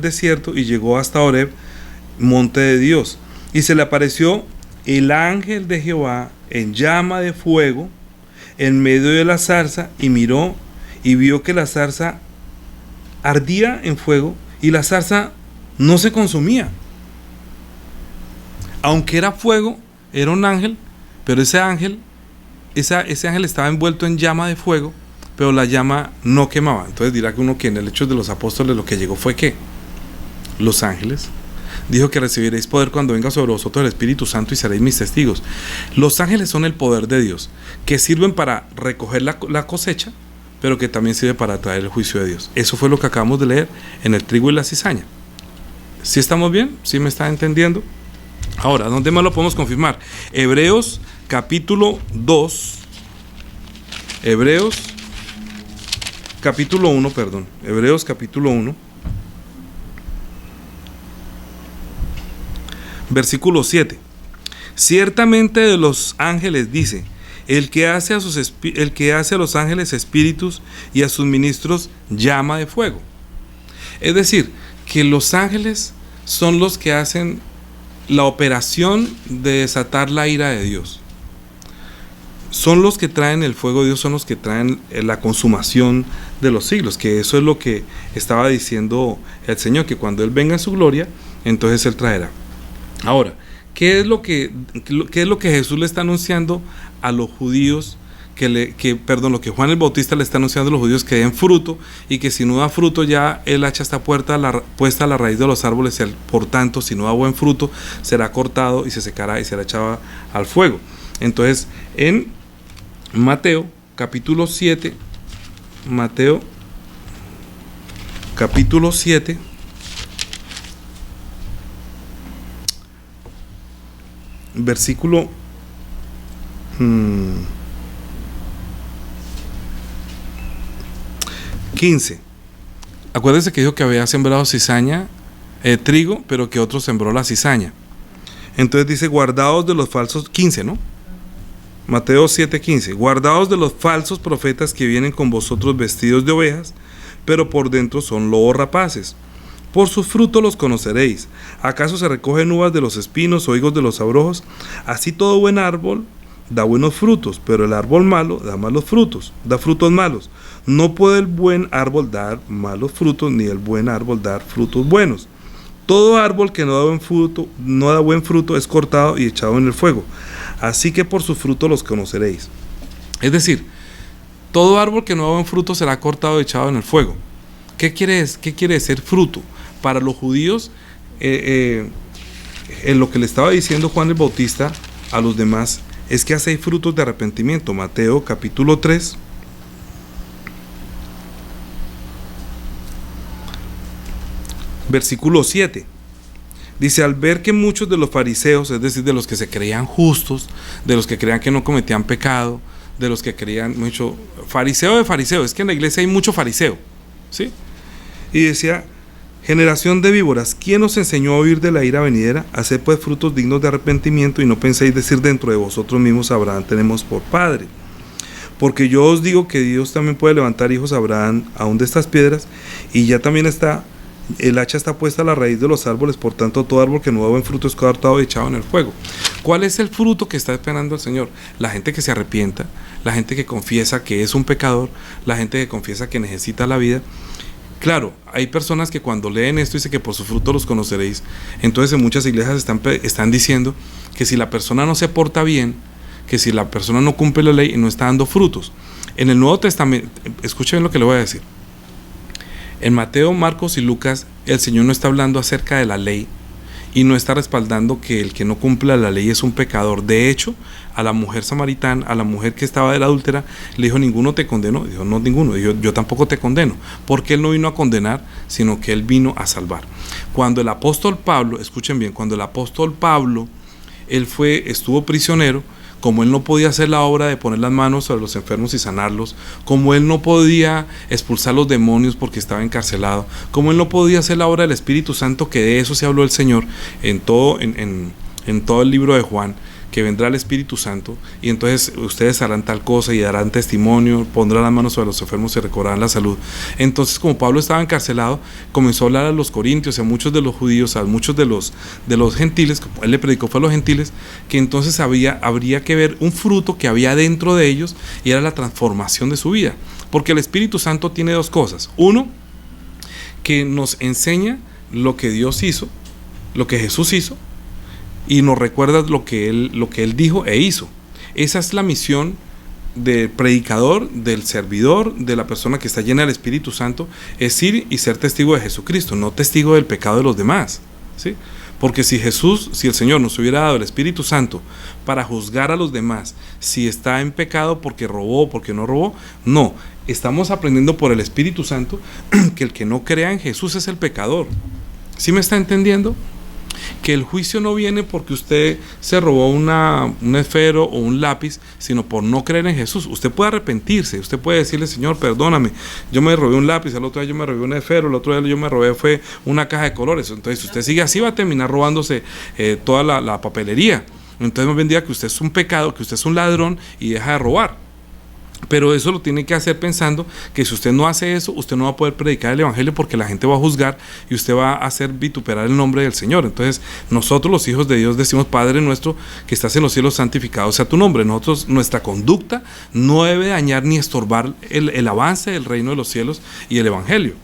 desierto y llegó hasta Horeb, monte de Dios. Y se le apareció el ángel de Jehová en llama de fuego en medio de la zarza, y miró y vio que la zarza ardía en fuego y la zarza no se consumía. Aunque era fuego, era un ángel, pero ese ángel estaba envuelto en llama de fuego, pero la llama no quemaba. Entonces dirá que uno que en el Hechos de los Apóstoles lo que llegó fue que los ángeles dijo que recibiréis poder cuando venga sobre vosotros el Espíritu Santo y seréis mis testigos. Los ángeles son el poder de Dios, que sirven para recoger la cosecha, pero que también sirve para traer el juicio de Dios. Eso fue lo que acabamos de leer en el trigo y la cizaña. ¿Sí estamos bien? ¿Sí me está entendiendo? Ahora, ¿dónde más lo podemos confirmar? Hebreos capítulo 2. Hebreos capítulo 1. Versículo 7. Ciertamente de los ángeles dice: el que hace a los ángeles espíritus y a sus ministros llama de fuego. Es decir, que los ángeles son los que hacen la operación de desatar la ira de Dios. Son los que traen el fuego de Dios, son los que traen la consumación de los siglos, que eso es lo que estaba diciendo el Señor, que cuando Él venga en su gloria, entonces Él traerá. Ahora, ¿qué es lo que Jesús le está anunciando a los judíos? Lo que Juan el Bautista le está anunciando a los judíos, que den fruto, y que si no da fruto ya el hacha está puesta a la raíz de los árboles, por tanto si no da buen fruto será cortado y se secará y será echado al fuego. Entonces en Mateo capítulo 7, versículo 15. Acuérdense que dijo que había sembrado cizaña, trigo, pero que otro sembró la cizaña. Entonces dice: guardaos de los falsos, 15, ¿no? Mateo 7:15. Guardaos de los falsos profetas que vienen con vosotros vestidos de ovejas, pero por dentro son lobos rapaces. Por sus frutos los conoceréis. ¿Acaso se recogen uvas de los espinos o higos de los abrojos? Así todo buen árbol da buenos frutos, pero el árbol malo da malos frutos, da frutos malos. No puede el buen árbol dar malos frutos, ni el buen árbol dar frutos buenos. Todo árbol que no da buen fruto es cortado y echado en el fuego. Así que por sus frutos los conoceréis. Es decir, todo árbol que no da buen fruto será cortado y echado en el fuego. ¿Qué quiere decir fruto? Para los judíos, en lo que le estaba diciendo Juan el Bautista a los demás, es que hacéis frutos de arrepentimiento. Mateo capítulo 3. Versículo 7. Dice: al ver que muchos de los fariseos, es decir, de los que se creían justos, de los que creían que no cometían pecado, de los que creían mucho, fariseo, es que en la iglesia hay mucho fariseo, ¿sí? Y decía: generación de víboras, ¿quién os enseñó a huir de la ira venidera? Haced pues frutos dignos de arrepentimiento, y no penséis decir dentro de vosotros mismos: Abraham tenemos por padre. Porque yo os digo que Dios también puede levantar hijos a Abraham aún de estas piedras, y ya también el hacha está puesta a la raíz de los árboles. Por tanto, todo árbol que no da buen fruto es cortado y echado en el fuego. ¿Cuál es el fruto que está esperando el Señor? La gente que se arrepienta, la gente que confiesa que es un pecador, la gente que confiesa que necesita la vida. Claro, hay personas que cuando leen esto dice que por su fruto los conoceréis. Entonces en muchas iglesias están diciendo que si la persona no se porta bien, que si la persona no cumple la ley y no está dando frutos. En el Nuevo Testamento, escuchen lo que le voy a decir. En Mateo, Marcos y Lucas, el Señor no está hablando acerca de la ley y no está respaldando que el que no cumpla la ley es un pecador. De hecho, a la mujer samaritana, a la mujer que estaba de la adúltera, le dijo: ninguno te condenó. Dijo: no, ninguno. Dijo: yo tampoco te condeno. Porque Él no vino a condenar, sino que Él vino a salvar. Cuando el apóstol Pablo, escuchen bien, cuando el apóstol Pablo, estuvo prisionero, como él no podía hacer la obra de poner las manos sobre los enfermos y sanarlos, como él no podía expulsar los demonios porque estaba encarcelado, como él no podía hacer la obra del Espíritu Santo, que de eso se habló el Señor en todo el libro de Juan, que vendrá el Espíritu Santo, y entonces ustedes harán tal cosa y darán testimonio, pondrán las manos sobre los enfermos y recobrarán la salud. Entonces, como Pablo estaba encarcelado, comenzó a hablar a los corintios, a muchos de los judíos, a muchos de los gentiles. Él le predicó fue a los gentiles, que entonces habría que ver un fruto que había dentro de ellos, y era la transformación de su vida, porque el Espíritu Santo tiene dos cosas. Uno, que nos enseña lo que Dios hizo, lo que Jesús hizo, y nos recuerda lo que él dijo e hizo. Esa es la misión del predicador, del servidor, de la persona que está llena del Espíritu Santo, es ir y ser testigo de Jesucristo, no testigo del pecado de los demás, ¿sí? Porque si el Señor nos hubiera dado el Espíritu Santo para juzgar a los demás, si está en pecado porque robó, porque no robó, no, estamos aprendiendo por el Espíritu Santo que el que no crea en Jesús es el pecador. ¿Sí me está entendiendo? Que el juicio no viene porque usted se robó un esfero o un lápiz, sino por no creer en Jesús. Usted puede arrepentirse, usted puede decirle: Señor, perdóname, yo me robé un lápiz, el otro día yo me robé un esfero, el otro día yo me robé fue una caja de colores. Entonces, si usted sigue así, va a terminar robándose toda la papelería. Entonces, me vendría que usted es un pecado, que usted es un ladrón y deja de robar. Pero eso lo tiene que hacer pensando que si usted no hace eso, usted no va a poder predicar el evangelio, porque la gente va a juzgar y usted va a hacer vituperar el nombre del Señor. Entonces, nosotros los hijos de Dios decimos: Padre nuestro que estás en los cielos, santificado sea tu nombre. Nuestra conducta no debe dañar ni estorbar el avance del reino de los cielos y el evangelio.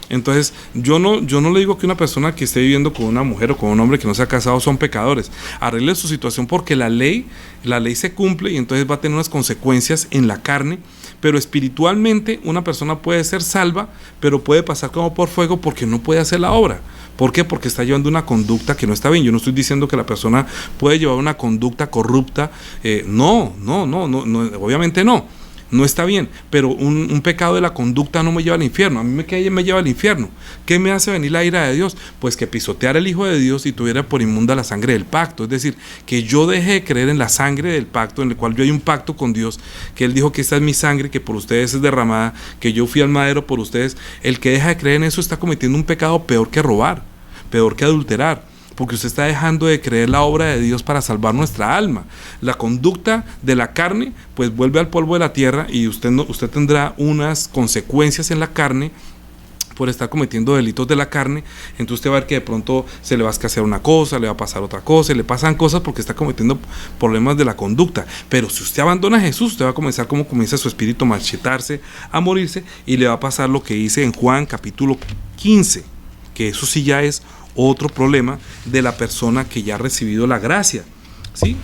Entonces, yo no le digo que una persona que esté viviendo con una mujer o con un hombre que no se ha casado son pecadores. Arregle su situación, porque la ley se cumple, y entonces va a tener unas consecuencias en la carne, pero espiritualmente una persona puede ser salva, pero puede pasar como por fuego porque no puede hacer la obra. ¿Por qué? Porque está llevando una conducta que no está bien. Yo no estoy diciendo que la persona puede llevar una conducta corrupta. No, obviamente no. No está bien, pero un pecado de la conducta no me lleva al infierno. A mí me lleva al infierno. ¿Qué me hace venir la ira de Dios? Pues que pisoteara el Hijo de Dios y tuviera por inmunda la sangre del pacto. Es decir, que yo deje de creer en la sangre del pacto, en el cual yo hay un pacto con Dios, que Él dijo que esta es mi sangre, que por ustedes es derramada, que yo fui al madero por ustedes. El que deja de creer en eso está cometiendo un pecado peor que robar, peor que adulterar, porque usted está dejando de creer la obra de Dios para salvar nuestra alma. La conducta de la carne pues vuelve al polvo de la tierra, y usted tendrá unas consecuencias en la carne por estar cometiendo delitos de la carne. Entonces usted va a ver que de pronto se le va a escasear una cosa, le va a pasar otra cosa, le pasan cosas porque está cometiendo problemas de la conducta. Pero si usted abandona a Jesús, usted va a comenzar como comienza su espíritu a marchitarse, a morirse, y le va a pasar lo que dice en Juan capítulo 15, que eso sí ya es otro problema de la persona que ya ha recibido la gracia, ¿sí?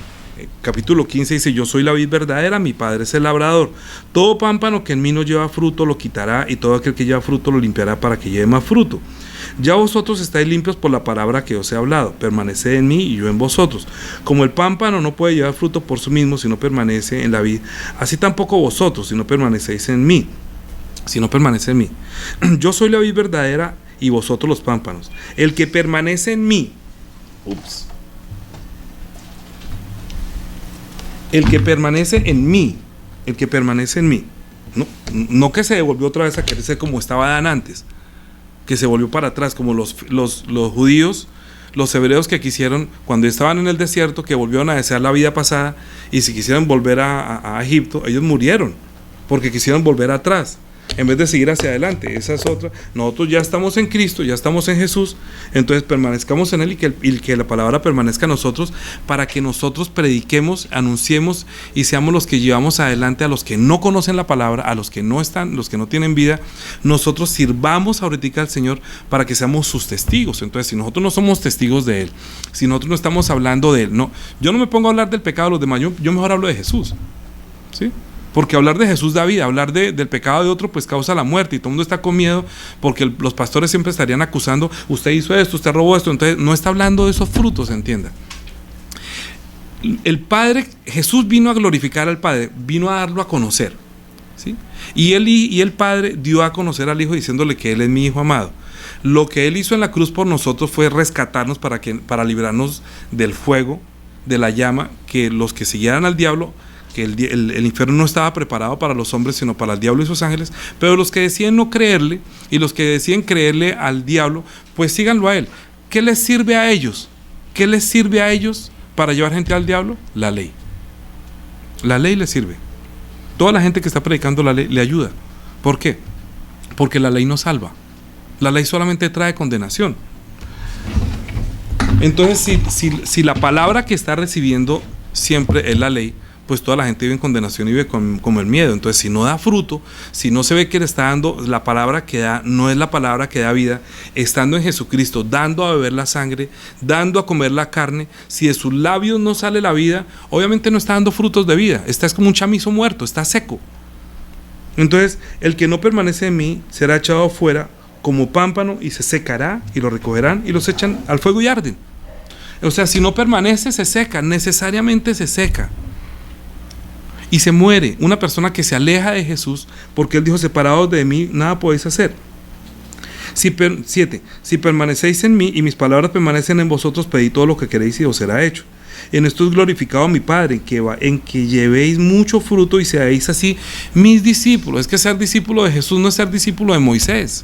Capítulo 15 dice: yo soy la vid verdadera, mi Padre es el labrador. Todo pámpano que en mí no lleva fruto lo quitará, y todo aquel que lleva fruto lo limpiará para que lleve más fruto. Ya vosotros estáis limpios por la palabra que os he hablado. Permaneced en mí y yo en vosotros. Como el pámpano no puede llevar fruto por sí mismo si no permanece en la vid, así tampoco vosotros si no permanecéis en mí. Yo soy la vid verdadera y vosotros los pámpanos. El que permanece en mí, el que permanece en mí, no que se devolvió otra vez a querer ser como estaba Adán antes, que se volvió para atrás, como los judíos, los hebreos, que quisieron, cuando estaban en el desierto, que volvieron a desear la vida pasada, y si quisieran volver a Egipto, ellos murieron porque quisieron volver atrás en vez de seguir hacia adelante. Esa es otra. Nosotros ya estamos en Cristo, ya estamos en Jesús, entonces permanezcamos en Él, y que la palabra permanezca en nosotros, para que nosotros prediquemos, anunciemos y seamos los que llevamos adelante a los que no conocen la palabra, a los que no están, los que no tienen vida. Nosotros sirvamos ahorita al Señor para que seamos sus testigos. Entonces, si nosotros no somos testigos de Él, si nosotros no estamos hablando de Él, no, yo no me pongo a hablar del pecado de los demás, yo mejor hablo de Jesús, ¿sí? Porque hablar de Jesús da vida, hablar del pecado de otro pues causa la muerte, y todo el mundo está con miedo, porque los pastores siempre estarían acusando: usted hizo esto, usted robó esto. Entonces no está hablando de esos frutos, entienda. El Padre, Jesús vino a glorificar al Padre, vino a darlo a conocer, ¿sí? Y el Padre dio a conocer al Hijo diciéndole que Él es mi Hijo amado. Lo que Él hizo en la cruz por nosotros fue rescatarnos para librarnos del fuego, de la llama, que los que siguieran al diablo, que el infierno no estaba preparado para los hombres, sino para el diablo y sus ángeles. Pero los que deciden no creerle, y los que deciden creerle al diablo, pues síganlo a él. ¿Qué les sirve a ellos? ¿Qué les sirve a ellos para llevar gente al diablo? La ley. La ley le sirve. Toda la gente que está predicando la ley le ayuda. ¿Por qué? Porque la ley no salva. La ley solamente trae condenación. Entonces, si la palabra que está recibiendo siempre es la ley, pues toda la gente vive en condenación y vive como el miedo. Entonces, si no da fruto, si no se ve que le está dando, la palabra que da no es la palabra que da vida, estando en Jesucristo, dando a beber la sangre, dando a comer la carne, si de sus labios no sale la vida, obviamente no está dando frutos de vida. Está es como un chamizo muerto, está seco. Entonces, el que no permanece en mí será echado fuera como pámpano y se secará, y lo recogerán y los echan al fuego y arden. O sea, si no permanece, se seca, necesariamente se seca. Y se muere. Una persona que se aleja de Jesús, porque Él dijo, separados de mí, nada podéis hacer. 7. Si permanecéis en mí y mis palabras permanecen en vosotros, pedid todo lo que queréis y os será hecho. En esto es glorificado mi Padre, en que llevéis mucho fruto y seáis así mis discípulos. Es que ser discípulo de Jesús no es ser discípulo de Moisés.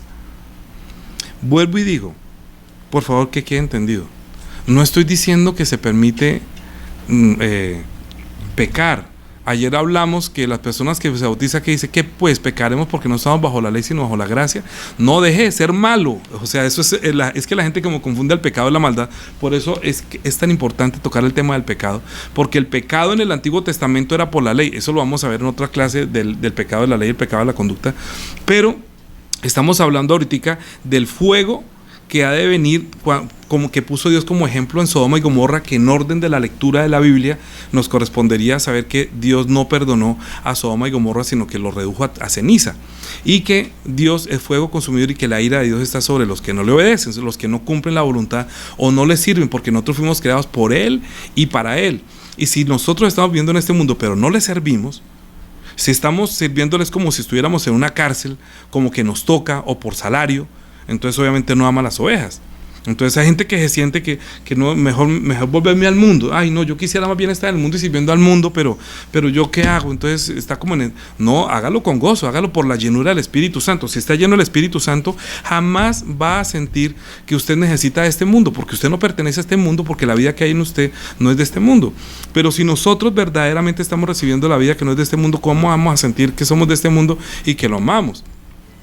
Vuelvo y digo, por favor, que quede entendido. No estoy diciendo que se permite pecar. Ayer hablamos que las personas que se bautizan, que dice que pues pecaremos porque no estamos bajo la ley sino bajo la gracia. No deje de ser malo. O sea, eso es que la gente como confunde el pecado y la maldad. Por eso es tan importante tocar el tema del pecado, porque el pecado en el Antiguo Testamento era por la ley. Eso lo vamos a ver en otra clase del pecado de la ley y el pecado de la conducta. Pero estamos hablando ahorita del fuego que ha de venir, como que puso Dios como ejemplo en Sodoma y Gomorra, que en orden de la lectura de la Biblia nos correspondería saber que Dios no perdonó a Sodoma y Gomorra, sino que lo redujo a ceniza, y que Dios es fuego consumidor y que la ira de Dios está sobre los que no le obedecen, los que no cumplen la voluntad o no le sirven, porque nosotros fuimos creados por Él y para Él. Y si nosotros estamos viviendo en este mundo pero no le servimos, si estamos sirviéndoles como si estuviéramos en una cárcel, como que nos toca o por salario, entonces obviamente no ama las ovejas. Entonces hay gente que se siente que no, mejor volverme al mundo. Ay, no, yo quisiera más bien estar en el mundo y sirviendo al mundo, pero yo ¿qué hago? Entonces está como no, hágalo con gozo, hágalo por la llenura del Espíritu Santo. Si está lleno del Espíritu Santo, jamás va a sentir que usted necesita de este mundo, porque usted no pertenece a este mundo, porque la vida que hay en usted no es de este mundo. Pero si nosotros verdaderamente estamos recibiendo la vida que no es de este mundo, ¿cómo vamos a sentir que somos de este mundo y que lo amamos?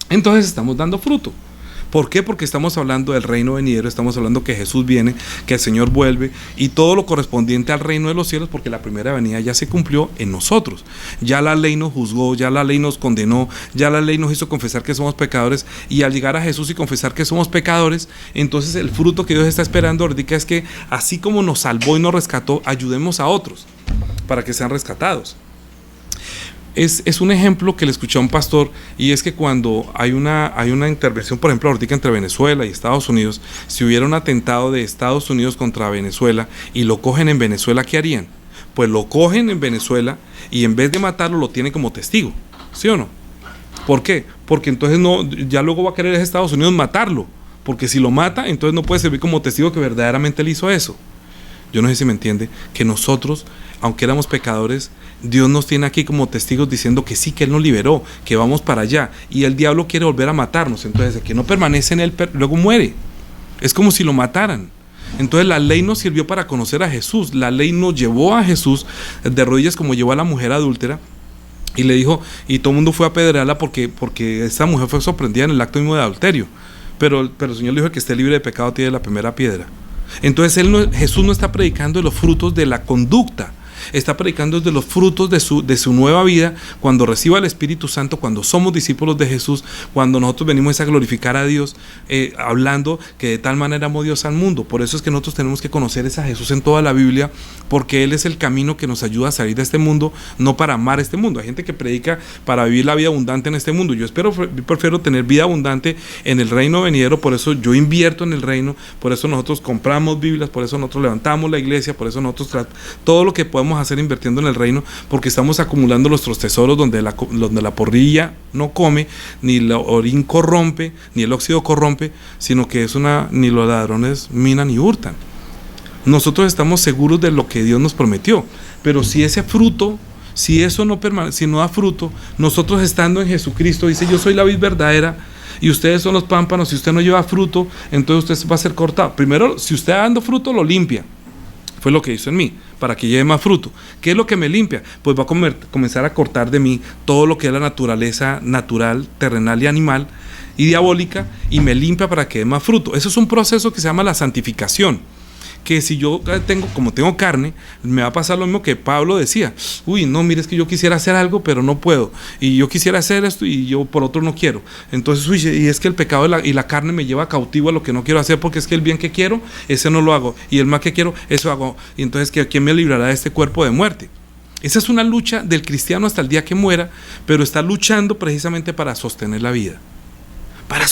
Entonces estamos dando fruto. ¿Por qué? Porque estamos hablando del reino venidero, estamos hablando que Jesús viene, que el Señor vuelve y todo lo correspondiente al reino de los cielos, porque la primera venida ya se cumplió en nosotros. Ya la ley nos juzgó, ya la ley nos condenó, ya la ley nos hizo confesar que somos pecadores, y al llegar a Jesús y confesar que somos pecadores, entonces el fruto que Dios está esperando ahorita es que así como nos salvó y nos rescató, ayudemos a otros para que sean rescatados. Es un ejemplo que le escuché a un pastor, y es que cuando hay una intervención, por ejemplo, ahorita entre Venezuela y Estados Unidos, si hubiera un atentado de Estados Unidos contra Venezuela y lo cogen en Venezuela, ¿qué harían? Pues lo cogen en Venezuela y en vez de matarlo lo tienen como testigo, ¿sí o no? ¿Por qué? Porque entonces ya luego va a querer Estados Unidos matarlo, porque si lo mata, entonces no puede servir como testigo que verdaderamente él hizo eso. Yo no sé si me entiende, que nosotros, aunque éramos pecadores, Dios nos tiene aquí como testigos diciendo que sí, que Él nos liberó, que vamos para allá, y el diablo quiere volver a matarnos. Entonces el que no permanece en Él luego muere. Es como si lo mataran. Entonces la ley nos sirvió para conocer a Jesús. La ley nos llevó a Jesús de rodillas, como llevó a la mujer adúltera, y le dijo, y todo el mundo fue a apedrearla porque esta mujer fue sorprendida en el acto mismo de adulterio, pero el Señor le dijo que esté libre de pecado, tiene la primera piedra. Entonces Jesús no está predicando de los frutos de la conducta, está predicando de los frutos de su nueva vida, cuando reciba el Espíritu Santo, cuando somos discípulos de Jesús, cuando nosotros venimos a glorificar a Dios, hablando que de tal manera amó Dios al mundo. Por eso es que nosotros tenemos que conocer a Jesús en toda la Biblia, porque Él es el camino que nos ayuda a salir de este mundo, no para amar este mundo. Hay gente que predica para vivir la vida abundante en este mundo. Yo prefiero tener vida abundante en el reino venidero, por eso yo invierto en el reino, por eso nosotros compramos Biblias, por eso nosotros levantamos la iglesia, por eso nosotros todo lo que podemos hacer invirtiendo en el reino, porque estamos acumulando nuestros tesoros donde la porrilla no come, ni el orín corrompe, ni el óxido corrompe, sino que ni los ladrones minan ni hurtan. Nosotros estamos seguros de lo que Dios nos prometió, pero si ese fruto, si eso no permanece, si no da fruto, nosotros estando en Jesucristo, dice, yo soy la vid verdadera y ustedes son los pámpanos. Si usted no lleva fruto, entonces usted va a ser cortado. Primero, si usted está dando fruto, lo limpia. Fue lo que hizo en mí, para que lleve más fruto. ¿Qué es lo que me limpia? Pues va a comenzar a cortar de mí todo lo que es la naturaleza natural, terrenal y animal y diabólica, y me limpia para que dé más fruto. Eso es un proceso que se llama la santificación. Que si yo como tengo carne, me va a pasar lo mismo que Pablo decía. Uy, no, mire, es que yo quisiera hacer algo, pero no puedo. Y yo quisiera hacer esto y yo por otro no quiero. Entonces, uy, y es que el pecado y la carne me lleva cautivo a lo que no quiero hacer, porque es que el bien que quiero, ese no lo hago. Y el mal que quiero, eso hago. Y entonces, ¿quién me librará de este cuerpo de muerte? Esa es una lucha del cristiano hasta el día que muera, pero está luchando precisamente para sostener la vida. Para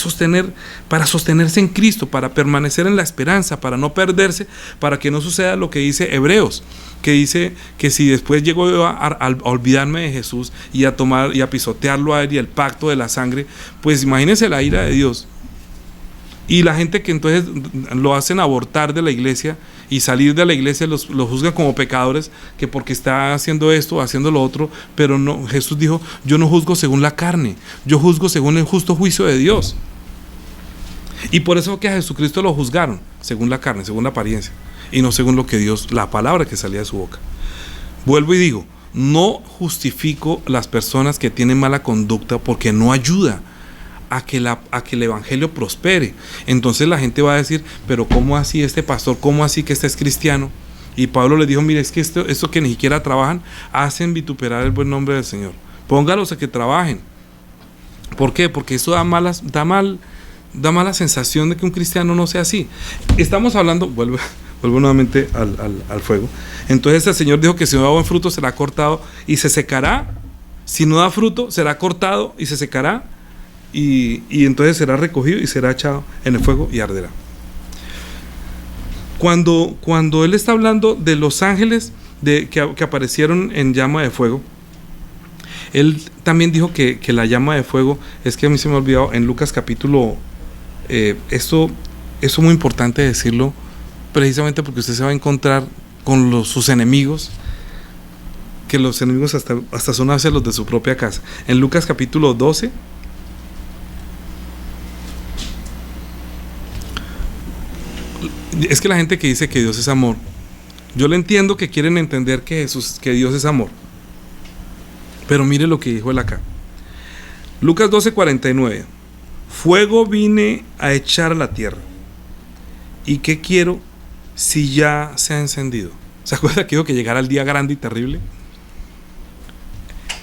sostenerse en Cristo, para permanecer en la esperanza, para no perderse, para que no suceda lo que dice Hebreos, que dice que si después llego yo a olvidarme de Jesús y a tomar y a pisotearlo a él y el pacto de la sangre, pues imagínense la ira de Dios. Y la gente que entonces lo hacen abortar de la iglesia y salir de la iglesia lo juzgan como pecadores, que porque está haciendo esto, haciendo lo otro, pero no, Jesús dijo, yo no juzgo según la carne, yo juzgo según el justo juicio de Dios. Y por eso que a Jesucristo lo juzgaron, según la carne, según la apariencia, y no según lo que Dios, la palabra que salía de su boca. Vuelvo y digo, no justifico las personas que tienen mala conducta, porque no ayuda a que el evangelio prospere. Entonces la gente va a decir, pero ¿cómo así este pastor? ¿Cómo así que este es cristiano? Y Pablo le dijo, mire, es que esto que ni siquiera trabajan, hacen vituperar el buen nombre del Señor. Póngalos a que trabajen. ¿Por qué? Porque eso da mala sensación de que un cristiano no sea así. Estamos hablando, vuelvo nuevamente al fuego. Entonces el Señor dijo que si no da buen fruto será cortado y se secará. Si no da fruto será cortado y se secará. Y entonces será recogido y será echado en el fuego y arderá. Cuando él está hablando de los ángeles que aparecieron en llama de fuego, él también dijo que la llama de fuego, es que a mí se me ha olvidado en Lucas capítulo, eso es muy importante decirlo, precisamente porque usted se va a encontrar con sus enemigos, que los enemigos hasta son a veces los de su propia casa. En Lucas capítulo 12, es que la gente que dice que Dios es amor, yo le entiendo que quieren entender que Dios es amor, pero mire lo que dijo él acá. Lucas 12:49, fuego vine a echar a la tierra, ¿y qué quiero si ya se ha encendido? ¿Se acuerda que dijo que llegara el día grande y terrible?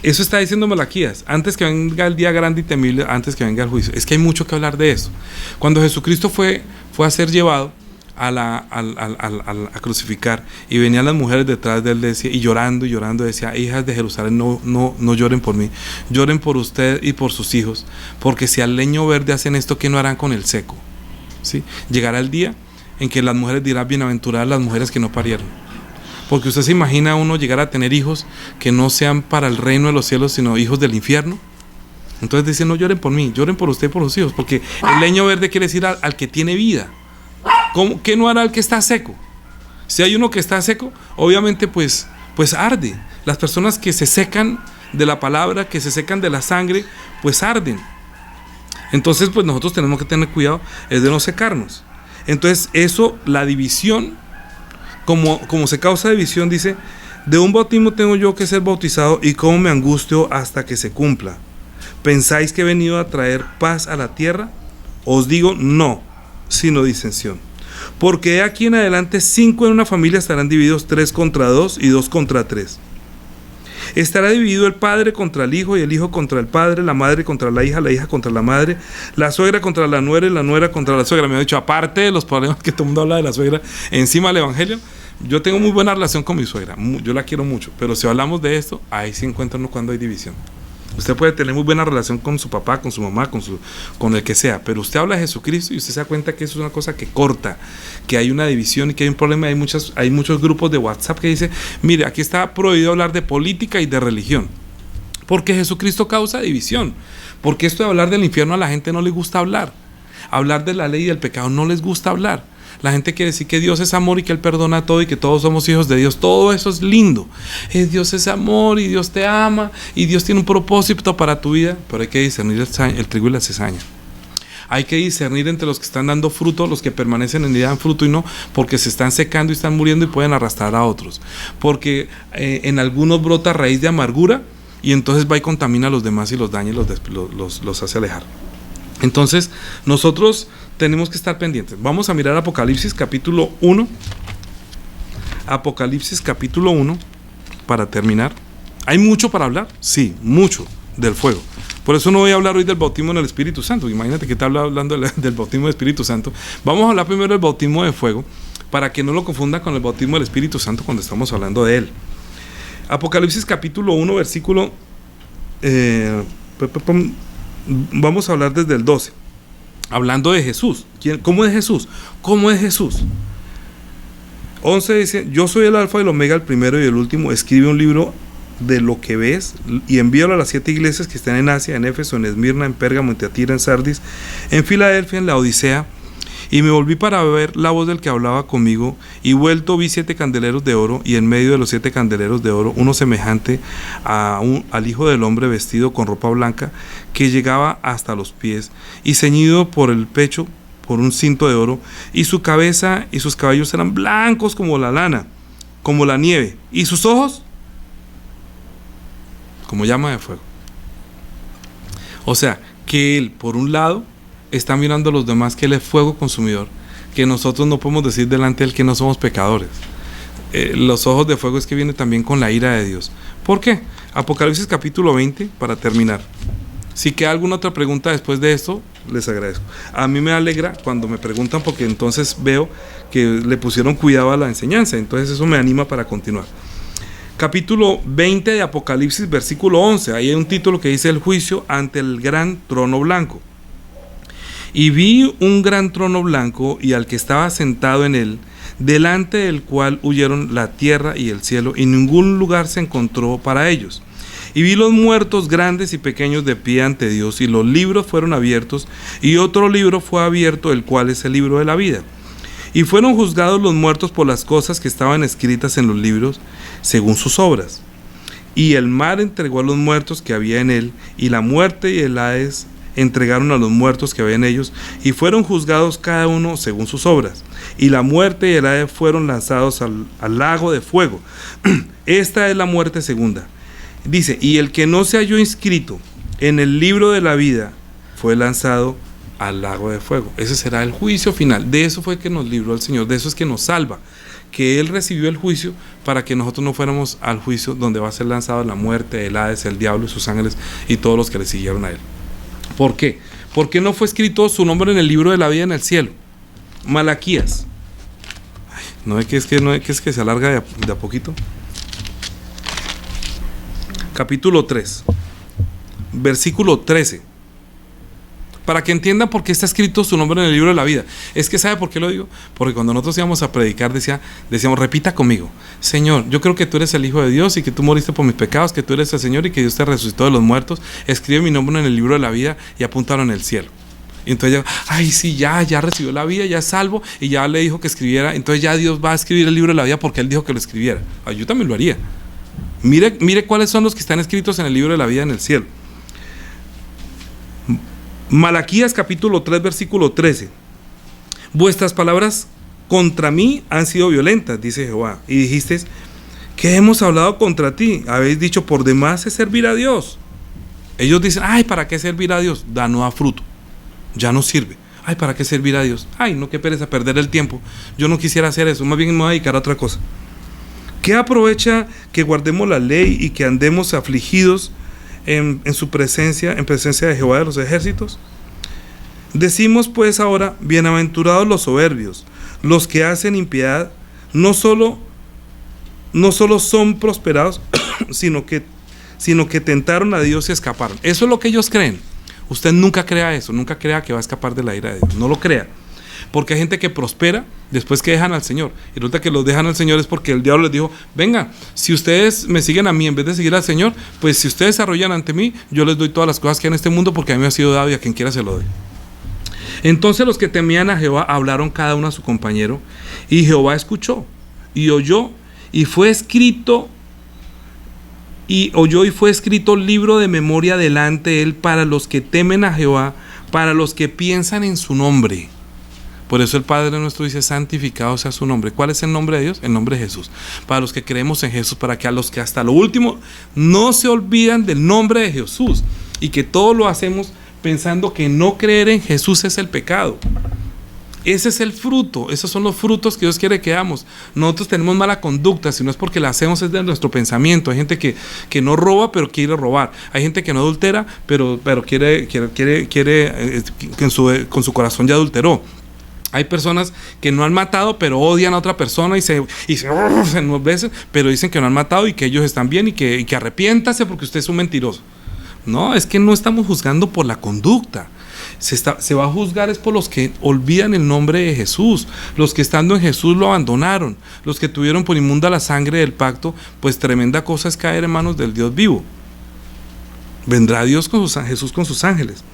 Eso está diciendo Malaquías, antes que venga el día grande y temible, antes que venga el juicio. Es que hay mucho que hablar de eso. Cuando Jesucristo fue a ser llevado a crucificar, y venían las mujeres detrás de él, decía, y llorando decía, hijas de Jerusalén, no lloren por mí, lloren por usted y por sus hijos, porque si al leño verde hacen esto, ¿qué no harán con el seco? ¿Sí? Llegará el día en que las mujeres dirán, bienaventuradas las mujeres que no parieron. Porque usted se imagina a uno llegar a tener hijos que no sean para el reino de los cielos, sino hijos del infierno. Entonces dicen, no lloren por mí, lloren por usted y por sus hijos, porque el leño verde quiere decir al que tiene vida. ¿Qué no hará el que está seco? Si hay uno que está seco, obviamente pues arde. Las personas que se secan de la palabra, que se secan de la sangre, pues arden. Entonces pues nosotros tenemos que tener cuidado es de no secarnos. Entonces eso, la división, como se causa división, dice, de un bautismo tengo yo que ser bautizado, y cómo me angustio hasta que se cumpla. ¿Pensáis que he venido a traer paz a la tierra? Os digo, no, sino disensión. Porque aquí en adelante 5 en una familia estarán divididos, 3 contra 2 y 2 contra 3. Estará dividido el padre contra el hijo, y el hijo contra el padre, la madre contra la hija contra la madre, la suegra contra la nuera y la nuera contra la suegra. Me ha dicho, aparte de los problemas que todo el mundo habla de la suegra, encima del evangelio, yo tengo muy buena relación con mi suegra, yo la quiero mucho, pero si hablamos de esto, ahí sí encuentra uno cuando hay división. Usted puede tener muy buena relación con su papá, con su mamá, con el que sea, pero usted habla de Jesucristo y usted se da cuenta que eso es una cosa que corta, que hay una división y que hay un problema. Hay muchos grupos de WhatsApp que dicen, mire, aquí está prohibido hablar de política y de religión, porque Jesucristo causa división, porque esto de hablar del infierno a la gente no le gusta hablar de la ley y del pecado no les gusta hablar. La gente quiere decir que Dios es amor y que Él perdona todo y que todos somos hijos de Dios. Todo eso es lindo. Dios es amor y Dios te ama y Dios tiene un propósito para tu vida, pero hay que discernir el trigo y la cizaña. hay que discernir entre los que están dando fruto, los que permanecen en ella dan fruto y no, porque se están secando y están muriendo y pueden arrastrar a otros. Porque en algunos brota raíz de amargura y entonces va y contamina a los demás y los daña y los hace alejar. Entonces, nosotros tenemos que estar pendientes. Vamos a mirar Apocalipsis capítulo 1. Apocalipsis capítulo 1, para terminar. ¿Hay mucho para hablar? Sí, mucho del fuego. Por eso no voy a hablar hoy del bautismo en el Espíritu Santo. Imagínate que te hablo hablando del bautismo del Espíritu Santo. Vamos a hablar primero del bautismo de fuego, para que no lo confunda con el bautismo del Espíritu Santo cuando estamos hablando de él. Apocalipsis capítulo 1, versículo... vamos a hablar desde el 12. Hablando de Jesús. ¿Cómo es Jesús? ¿Cómo es Jesús? 11 dice: yo soy el alfa y el omega, el primero y el último. Escribe un libro de lo que ves y envíalo a las 7 iglesias que están en Asia, en Éfeso, en Esmirna, en Pérgamo, en Tiatira, en Sardis, en Filadelfia, en Laodicea. Y me volví para ver la voz del que hablaba conmigo, y vuelto vi 7 candeleros de oro, y en medio de los 7 candeleros de oro uno semejante al Hijo del Hombre, vestido con ropa blanca que llegaba hasta los pies, y ceñido por el pecho por un cinto de oro, y su cabeza y sus cabellos eran blancos como la lana, como la nieve, y sus ojos como llama de fuego. O sea, que él, por un lado, está mirando a los demás, que él es fuego consumidor, que nosotros no podemos decir delante de él que no somos pecadores. Los ojos de fuego es que viene también con la ira de Dios. ¿Por qué? Apocalipsis capítulo 20, para terminar. Si queda alguna otra pregunta después de esto, les agradezco. A mí me alegra cuando me preguntan, porque entonces veo que le pusieron cuidado a la enseñanza, entonces eso me anima para continuar. Capítulo 20 de Apocalipsis, versículo 11, ahí hay un título que dice: el juicio ante el gran trono blanco. Y vi un gran trono blanco y al que estaba sentado en él, delante del cual huyeron la tierra y el cielo, y ningún lugar se encontró para ellos. Y vi los muertos grandes y pequeños de pie ante Dios, y los libros fueron abiertos, y otro libro fue abierto, el cual es el libro de la vida. Y fueron juzgados los muertos por las cosas que estaban escritas en los libros, según sus obras. Y el mar entregó a los muertos que había en él, y la muerte y el Hades entregaron a los muertos que había en ellos, y fueron juzgados cada uno según sus obras. Y la muerte y el Hades fueron lanzados al lago de fuego. Esta es la muerte segunda. Dice: y el que no se halló inscrito en el libro de la vida fue lanzado al lago de fuego. Ese será el juicio final. De eso fue que nos libró el Señor, de eso es que nos salva, que Él recibió el juicio para que nosotros no fuéramos al juicio donde va a ser lanzado la muerte, el Hades, el diablo y sus ángeles y todos los que le siguieron a Él. ¿Por qué? Porque no fue escrito su nombre en el libro de la vida en el cielo. Malaquías. ¿No es que se alarga de a poquito? Capítulo 3, versículo 13. Para que entiendan por qué está escrito su nombre en el libro de la vida. Es que ¿sabe por qué lo digo? Porque cuando nosotros íbamos a predicar decíamos: repita conmigo: Señor, yo creo que tú eres el Hijo de Dios y que tú moriste por mis pecados, que tú eres el Señor y que Dios te resucitó de los muertos. Escribe mi nombre en el libro de la vida y apúntalo en el cielo. Y entonces ay sí, ya recibió la vida, ya es salvo, y ya le dijo que escribiera. Entonces ya Dios va a escribir el libro de la vida porque Él dijo que lo escribiera. Yo también lo haría. Mire cuáles son los que están escritos en el libro de la vida en el cielo. Malaquías capítulo 3, versículo 13. Vuestras palabras contra mí han sido violentas, dice Jehová, y dijisteis: ¿qué hemos hablado contra ti? Habéis dicho: por demás es servir a Dios. Ellos dicen: ay, ¿para qué servir a Dios? No da fruto, ya no sirve. Ay, ¿para qué servir a Dios? Ay, no, qué pereza perder el tiempo. Yo no quisiera hacer eso, más bien me voy a dedicar a otra cosa. ¿Qué aprovecha que guardemos la ley y que andemos afligidos en su presencia, en presencia de Jehová de los ejércitos? Decimos pues ahora: bienaventurados los soberbios, los que hacen impiedad, no solo son prosperados, sino que tentaron a Dios y escaparon. Eso es lo que ellos creen. Usted nunca crea eso, nunca crea que va a escapar de la ira de Dios, no lo crea. Porque hay gente que prospera después que dejan al Señor. Y resulta que los dejan al Señor es porque el diablo les dijo: venga, si ustedes me siguen a mí en vez de seguir al Señor, pues si ustedes se arrollan ante mí, yo les doy todas las cosas que hay en este mundo, porque a mí me ha sido dado y a quien quiera se lo doy. Entonces los que temían a Jehová hablaron cada uno a su compañero, y Jehová escuchó y oyó, y fue escrito libro de memoria delante de él para los que temen a Jehová para los que piensan en su nombre. Por eso el Padre nuestro dice, santificado sea su nombre. ¿Cuál es el nombre de Dios? El nombre de Jesús. Para los que creemos en Jesús, para que a los que hasta lo último no se olvidan del nombre de Jesús, y que todo lo hacemos pensando que no creer en Jesús es el pecado. Ese es el fruto, esos son los frutos que Dios quiere que hagamos. Nosotros tenemos mala conducta, si no es porque la hacemos es de nuestro pensamiento. Hay gente que no roba, pero quiere robar. Hay gente que no adultera, pero quiere con su corazón ya adulteró. Hay personas que no han matado, pero odian a otra persona y se veces, pero dicen que no han matado y que ellos están bien y que arrepiéntase porque usted es un mentiroso. No, es que no estamos juzgando por la conducta. Se va a juzgar es por los que olvidan el nombre de Jesús, los que estando en Jesús lo abandonaron, los que tuvieron por inmunda la sangre del pacto. Pues tremenda cosa es caer en manos del Dios vivo. Vendrá Dios Jesús con sus ángeles.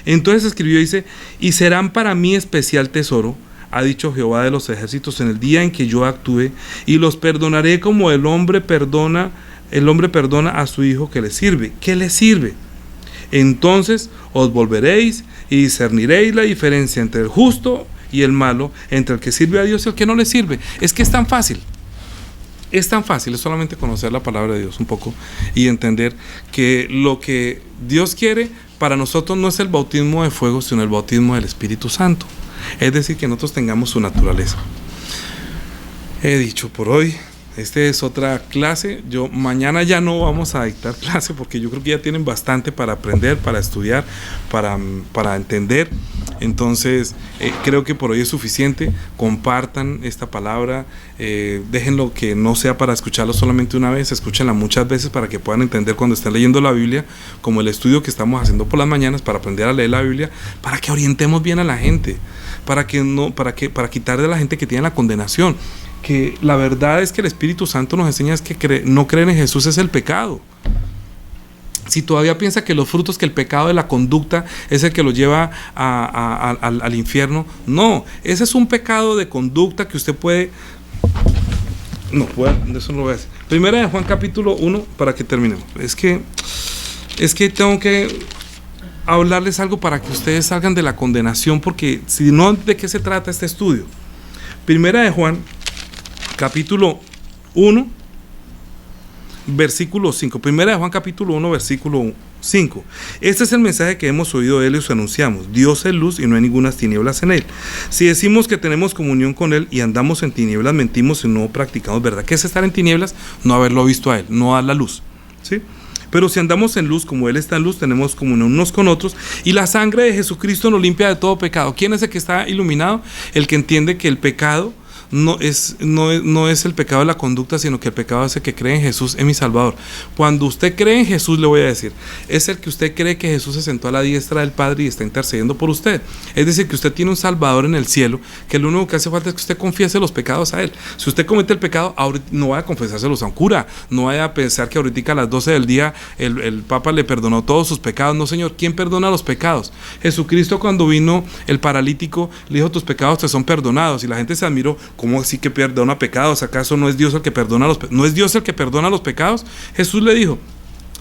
Entonces escribió, dice, y serán para mí especial tesoro, ha dicho Jehová de los ejércitos, en el día en que yo actúe, y los perdonaré como el hombre perdona a su hijo que le sirve. ¿Qué le sirve? Entonces os volveréis y discerniréis la diferencia entre el justo y el malo, entre el que sirve a Dios y el que no le sirve. Es que es tan fácil. Es tan fácil, es solamente conocer la palabra de Dios un poco y entender que lo que Dios quiere para nosotros no es el bautismo de fuego, sino el bautismo del Espíritu Santo. Es decir, que nosotros tengamos su naturaleza. He dicho por hoy. Esta es otra clase. Mañana ya no vamos a dictar clase porque yo creo que ya tienen bastante para aprender, para estudiar, para entender. Entonces creo que por hoy es suficiente. Compartan esta palabra, déjenlo que no sea para escucharlo solamente una vez, escúchenla muchas veces para que puedan entender cuando estén leyendo la Biblia, como el estudio que estamos haciendo por las mañanas para aprender a leer la Biblia, para que orientemos bien a la gente, para quitar de la gente que tiene la condenación. Que la verdad es que el Espíritu Santo nos enseña es que no creer en Jesús es el pecado. Si todavía piensa que los frutos, que el pecado de la conducta es el que lo lleva al infierno, no, ese es un pecado de conducta que usted puede, eso no lo voy a decir. Primera de Juan capítulo 1, para que terminemos. Es que tengo que hablarles algo para que ustedes salgan de la condenación, porque si no, ¿de qué se trata este estudio? Primera de Juan capítulo 1, versículo 5. Primera de Juan capítulo 1, versículo 5. Este es el mensaje que hemos oído de él y os anunciamos. Dios es luz y no hay ninguna tinieblas en él. Si decimos que tenemos comunión con él y andamos en tinieblas, mentimos y no practicamos verdad. ¿Qué es estar en tinieblas? No haberlo visto a él, no dar la luz, ¿sí? Pero si andamos en luz como él está en luz, tenemos comunión unos con otros, y la sangre de Jesucristo nos limpia de todo pecado. ¿Quién es el que está iluminado? El que entiende que el pecado no es el pecado de la conducta, sino que el pecado es el que cree en Jesús, es mi Salvador. Cuando usted cree en Jesús, le voy a decir, es el que usted cree que Jesús se sentó a la diestra del Padre y está intercediendo por usted. Es decir, que usted tiene un Salvador en el cielo, que lo único que hace falta es que usted confiese los pecados a él. Si usted comete el pecado, no vaya a confesárselos a un cura, no vaya a pensar que ahorita a las 12 del día el Papa le perdonó todos sus pecados. No, señor, ¿quién perdona los pecados? Jesucristo, cuando vino el paralítico, le dijo, tus pecados te son perdonados, y la gente se admiró. ¿Cómo así que perdona pecados? ¿Acaso no es Dios el que perdona los pecados? ¿No es Dios el que perdona los pecados? Jesús le dijo,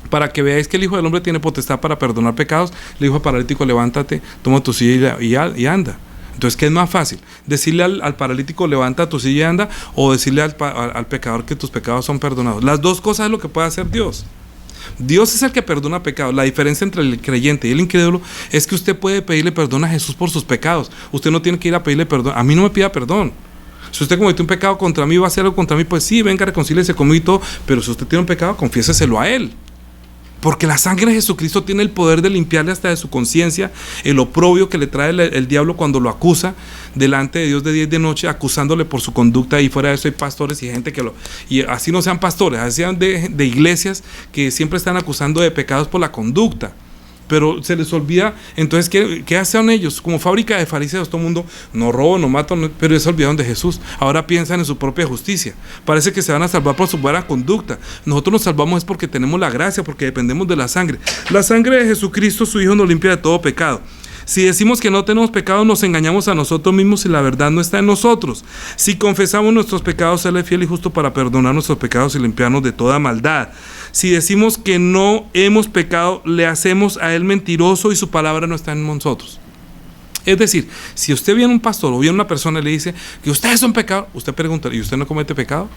para que veáis que el Hijo del Hombre tiene potestad para perdonar pecados, le dijo al paralítico, levántate, toma tu silla y anda. Entonces, ¿qué es más fácil? ¿Decirle al paralítico, levanta tu silla y anda? ¿O decirle al pecador que tus pecados son perdonados? Las dos cosas es lo que puede hacer Dios. Dios es el que perdona pecados. La diferencia entre el creyente y el incrédulo es que usted puede pedirle perdón a Jesús por sus pecados. Usted no tiene que ir a pedirle perdón. A mí no me pida perdón. Si usted cometió un pecado contra mí, va a hacer algo contra mí, pues sí, venga, reconcíliese conmigo y todo. Pero si usted tiene un pecado, confiéseselo a él. Porque la sangre de Jesucristo tiene el poder de limpiarle hasta de su conciencia el oprobio que le trae el diablo cuando lo acusa delante de Dios de día y de noche, acusándole por su conducta. Y fuera de eso hay pastores y gente y así no sean pastores, así sean de iglesias que siempre están acusando de pecados por la conducta. Pero se les olvida. Entonces, ¿qué hacen ellos? Como fábrica de fariseos, todo el mundo, no robo, no mato, pero ellos se olvidaron de Jesús. Ahora piensan en su propia justicia. Parece que se van a salvar por su buena conducta. Nosotros nos salvamos es porque tenemos la gracia, porque dependemos de la sangre. La sangre de Jesucristo, su Hijo, nos limpia de todo pecado. Si decimos que no tenemos pecado, nos engañamos a nosotros mismos y la verdad no está en nosotros. Si confesamos nuestros pecados, Él es fiel y justo para perdonar nuestros pecados y limpiarnos de toda maldad. Si decimos que no hemos pecado, le hacemos a Él mentiroso y su palabra no está en nosotros. Es decir, si usted viene a un pastor o viene a una persona y le dice que ustedes son pecados, usted pregunta, ¿y usted no comete pecado?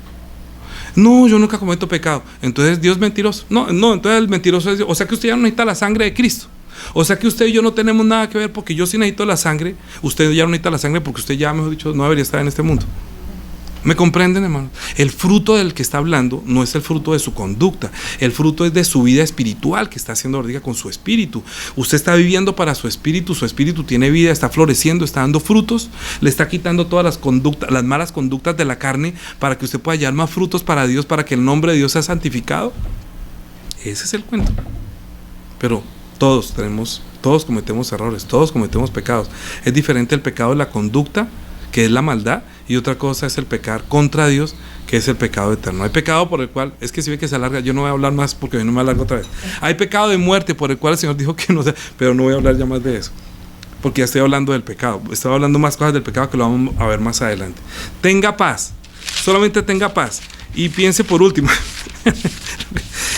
No, yo nunca cometo pecado. Entonces Dios es mentiroso. No, entonces el mentiroso es Dios. O sea que usted ya no necesita la sangre de Cristo. O sea que usted y yo no tenemos nada que ver, porque yo sí necesito la sangre. Usted ya no necesita la sangre porque usted ya, mejor dicho, no debería estar en este mundo. ¿Me comprenden, hermano? El fruto del que está hablando no es el fruto de su conducta. El fruto es de su vida espiritual que está haciendo ordiga con su espíritu. Usted está viviendo para su espíritu tiene vida, está floreciendo, está dando frutos, le está quitando todas las conductas, las malas conductas de la carne para que usted pueda hallar más frutos para Dios, para que el nombre de Dios sea santificado. Ese es el cuento. Pero todos cometemos errores, todos cometemos pecados. Es diferente el pecado de la conducta, que es la maldad, y otra cosa es el pecar contra Dios, que es el pecado eterno. Hay pecado por el cual, es que si ve que se alarga, yo no voy a hablar más porque no me alargo otra vez. Hay pecado de muerte por el cual el Señor dijo que no, pero no voy a hablar ya más de eso, porque ya estoy hablando del pecado. Estoy hablando más cosas del pecado que lo vamos a ver más adelante. Tenga paz, solamente tenga paz. Y piense por último,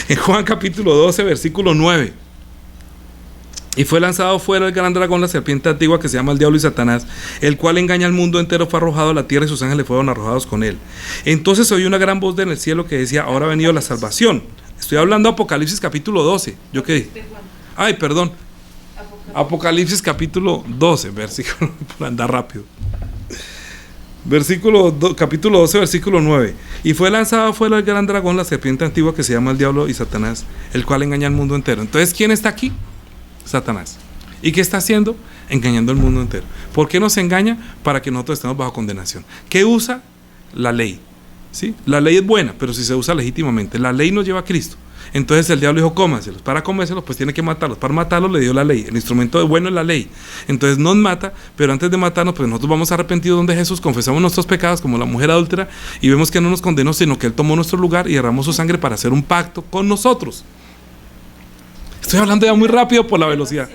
en Juan capítulo 12, versículo 9. Y fue lanzado fuera el gran dragón, la serpiente antigua, que se llama el diablo y Satanás, el cual engaña al mundo entero. Fue arrojado a la tierra y sus ángeles fueron arrojados con él. Entonces oí una gran voz en el cielo que decía: ahora ha venido la salvación. Estoy hablando de Apocalipsis capítulo 12. ¿Yo qué dije? Ay, perdón. Apocalipsis capítulo 12, versículo, por andar rápido. Capítulo 12, versículo 9. Y fue lanzado fuera el gran dragón, la serpiente antigua, que se llama el diablo y Satanás, el cual engaña al mundo entero. Entonces, ¿quién está aquí? Satanás. ¿Y qué está haciendo? Engañando al mundo entero. ¿Por qué nos engaña? Para que nosotros estemos bajo condenación. ¿Qué usa? La ley. ¿Sí? La ley es buena, pero si se usa legítimamente. La ley nos lleva a Cristo. Entonces el diablo dijo: cómanselos. Para comérselos, pues tiene que matarlos. Para matarlos le dio la ley. El instrumento de bueno es la ley. Entonces nos mata, pero antes de matarnos, pues nosotros vamos arrepentidos donde Jesús, confesamos nuestros pecados como la mujer adúltera y vemos que no nos condenó, sino que Él tomó nuestro lugar y derramó su sangre para hacer un pacto con nosotros. Estoy hablando ya muy rápido por la velocidad.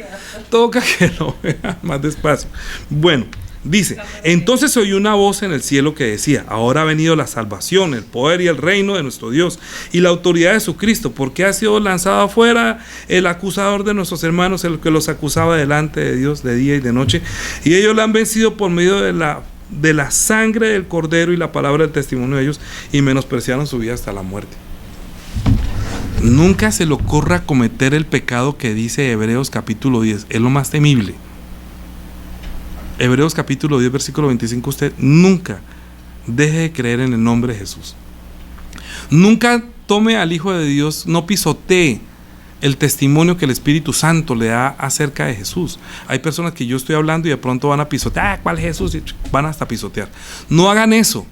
Toca que lo vea más despacio. Bueno, dice: entonces oí una voz en el cielo que decía: ahora ha venido la salvación, el poder y el reino de nuestro Dios y la autoridad de su Cristo, porque ha sido lanzado afuera el acusador de nuestros hermanos, el que los acusaba delante de Dios de día y de noche, y ellos la han vencido por medio de la sangre del Cordero y la palabra del testimonio de ellos, y menospreciaron su vida hasta la muerte. Nunca se le ocurra cometer el pecado que dice Hebreos capítulo 10, es lo más temible. Hebreos capítulo 10, versículo 25, usted nunca deje de creer en el nombre de Jesús. Nunca tome al Hijo de Dios, no pisotee el testimonio que el Espíritu Santo le da acerca de Jesús. Hay personas que yo estoy hablando y de pronto van a pisotear: ¿cuál Jesús? Y van hasta pisotear. No hagan eso.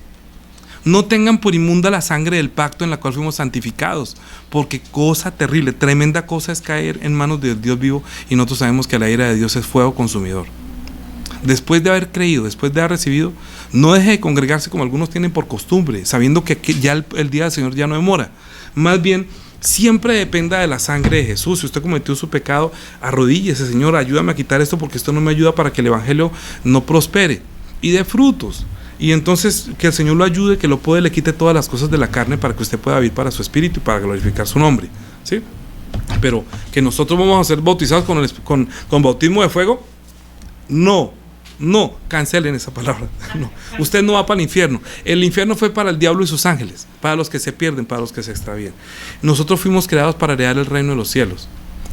No tengan por inmunda la sangre del pacto en la cual fuimos santificados, porque cosa terrible, tremenda cosa es caer en manos del Dios vivo, y nosotros sabemos que la ira de Dios es fuego consumidor. Después de haber creído, después de haber recibido, no deje de congregarse como algunos tienen por costumbre, sabiendo que ya el día del Señor ya no demora. Más bien, siempre dependa de la sangre de Jesús. Si usted cometió su pecado, arrodíllese: Señor, ayúdame a quitar esto, porque esto no me ayuda para que el evangelio no prospere, y dé frutos. Y entonces que el Señor lo ayude, que lo puede, le quite todas las cosas de la carne para que usted pueda vivir para su espíritu y para glorificar su nombre, ¿sí? Pero que nosotros vamos a ser bautizados con bautismo de fuego, no, cancelen esa palabra. No. Usted no va para el infierno. El infierno fue para el diablo y sus ángeles, para los que se pierden, para los que se extravían. Nosotros fuimos creados para heredar el reino de los cielos.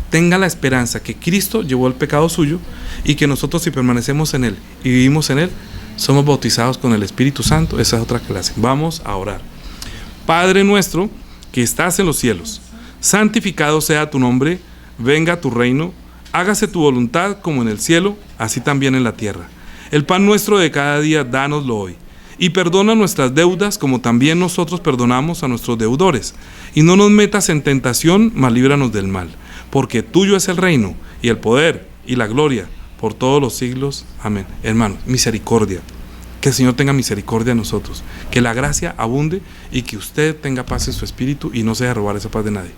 Tenga la esperanza que Cristo llevó el pecado suyo, y que nosotros, si permanecemos en Él y vivimos en Él, somos bautizados con el Espíritu Santo. Esa es otra clase. Vamos a orar. Padre nuestro que estás en los cielos, santificado sea tu nombre, venga tu reino, hágase tu voluntad como en el cielo, así también en la tierra. El pan nuestro de cada día, dánoslo hoy. Y perdona nuestras deudas como también nosotros perdonamos a nuestros deudores. Y no nos metas en tentación, mas líbranos del mal. Porque tuyo es el reino, y el poder, y la gloria, por todos los siglos. Amén. Hermano, misericordia. Que el Señor tenga misericordia de nosotros. Que la gracia abunde y que usted tenga paz en su espíritu y no se deje robar esa paz de nadie.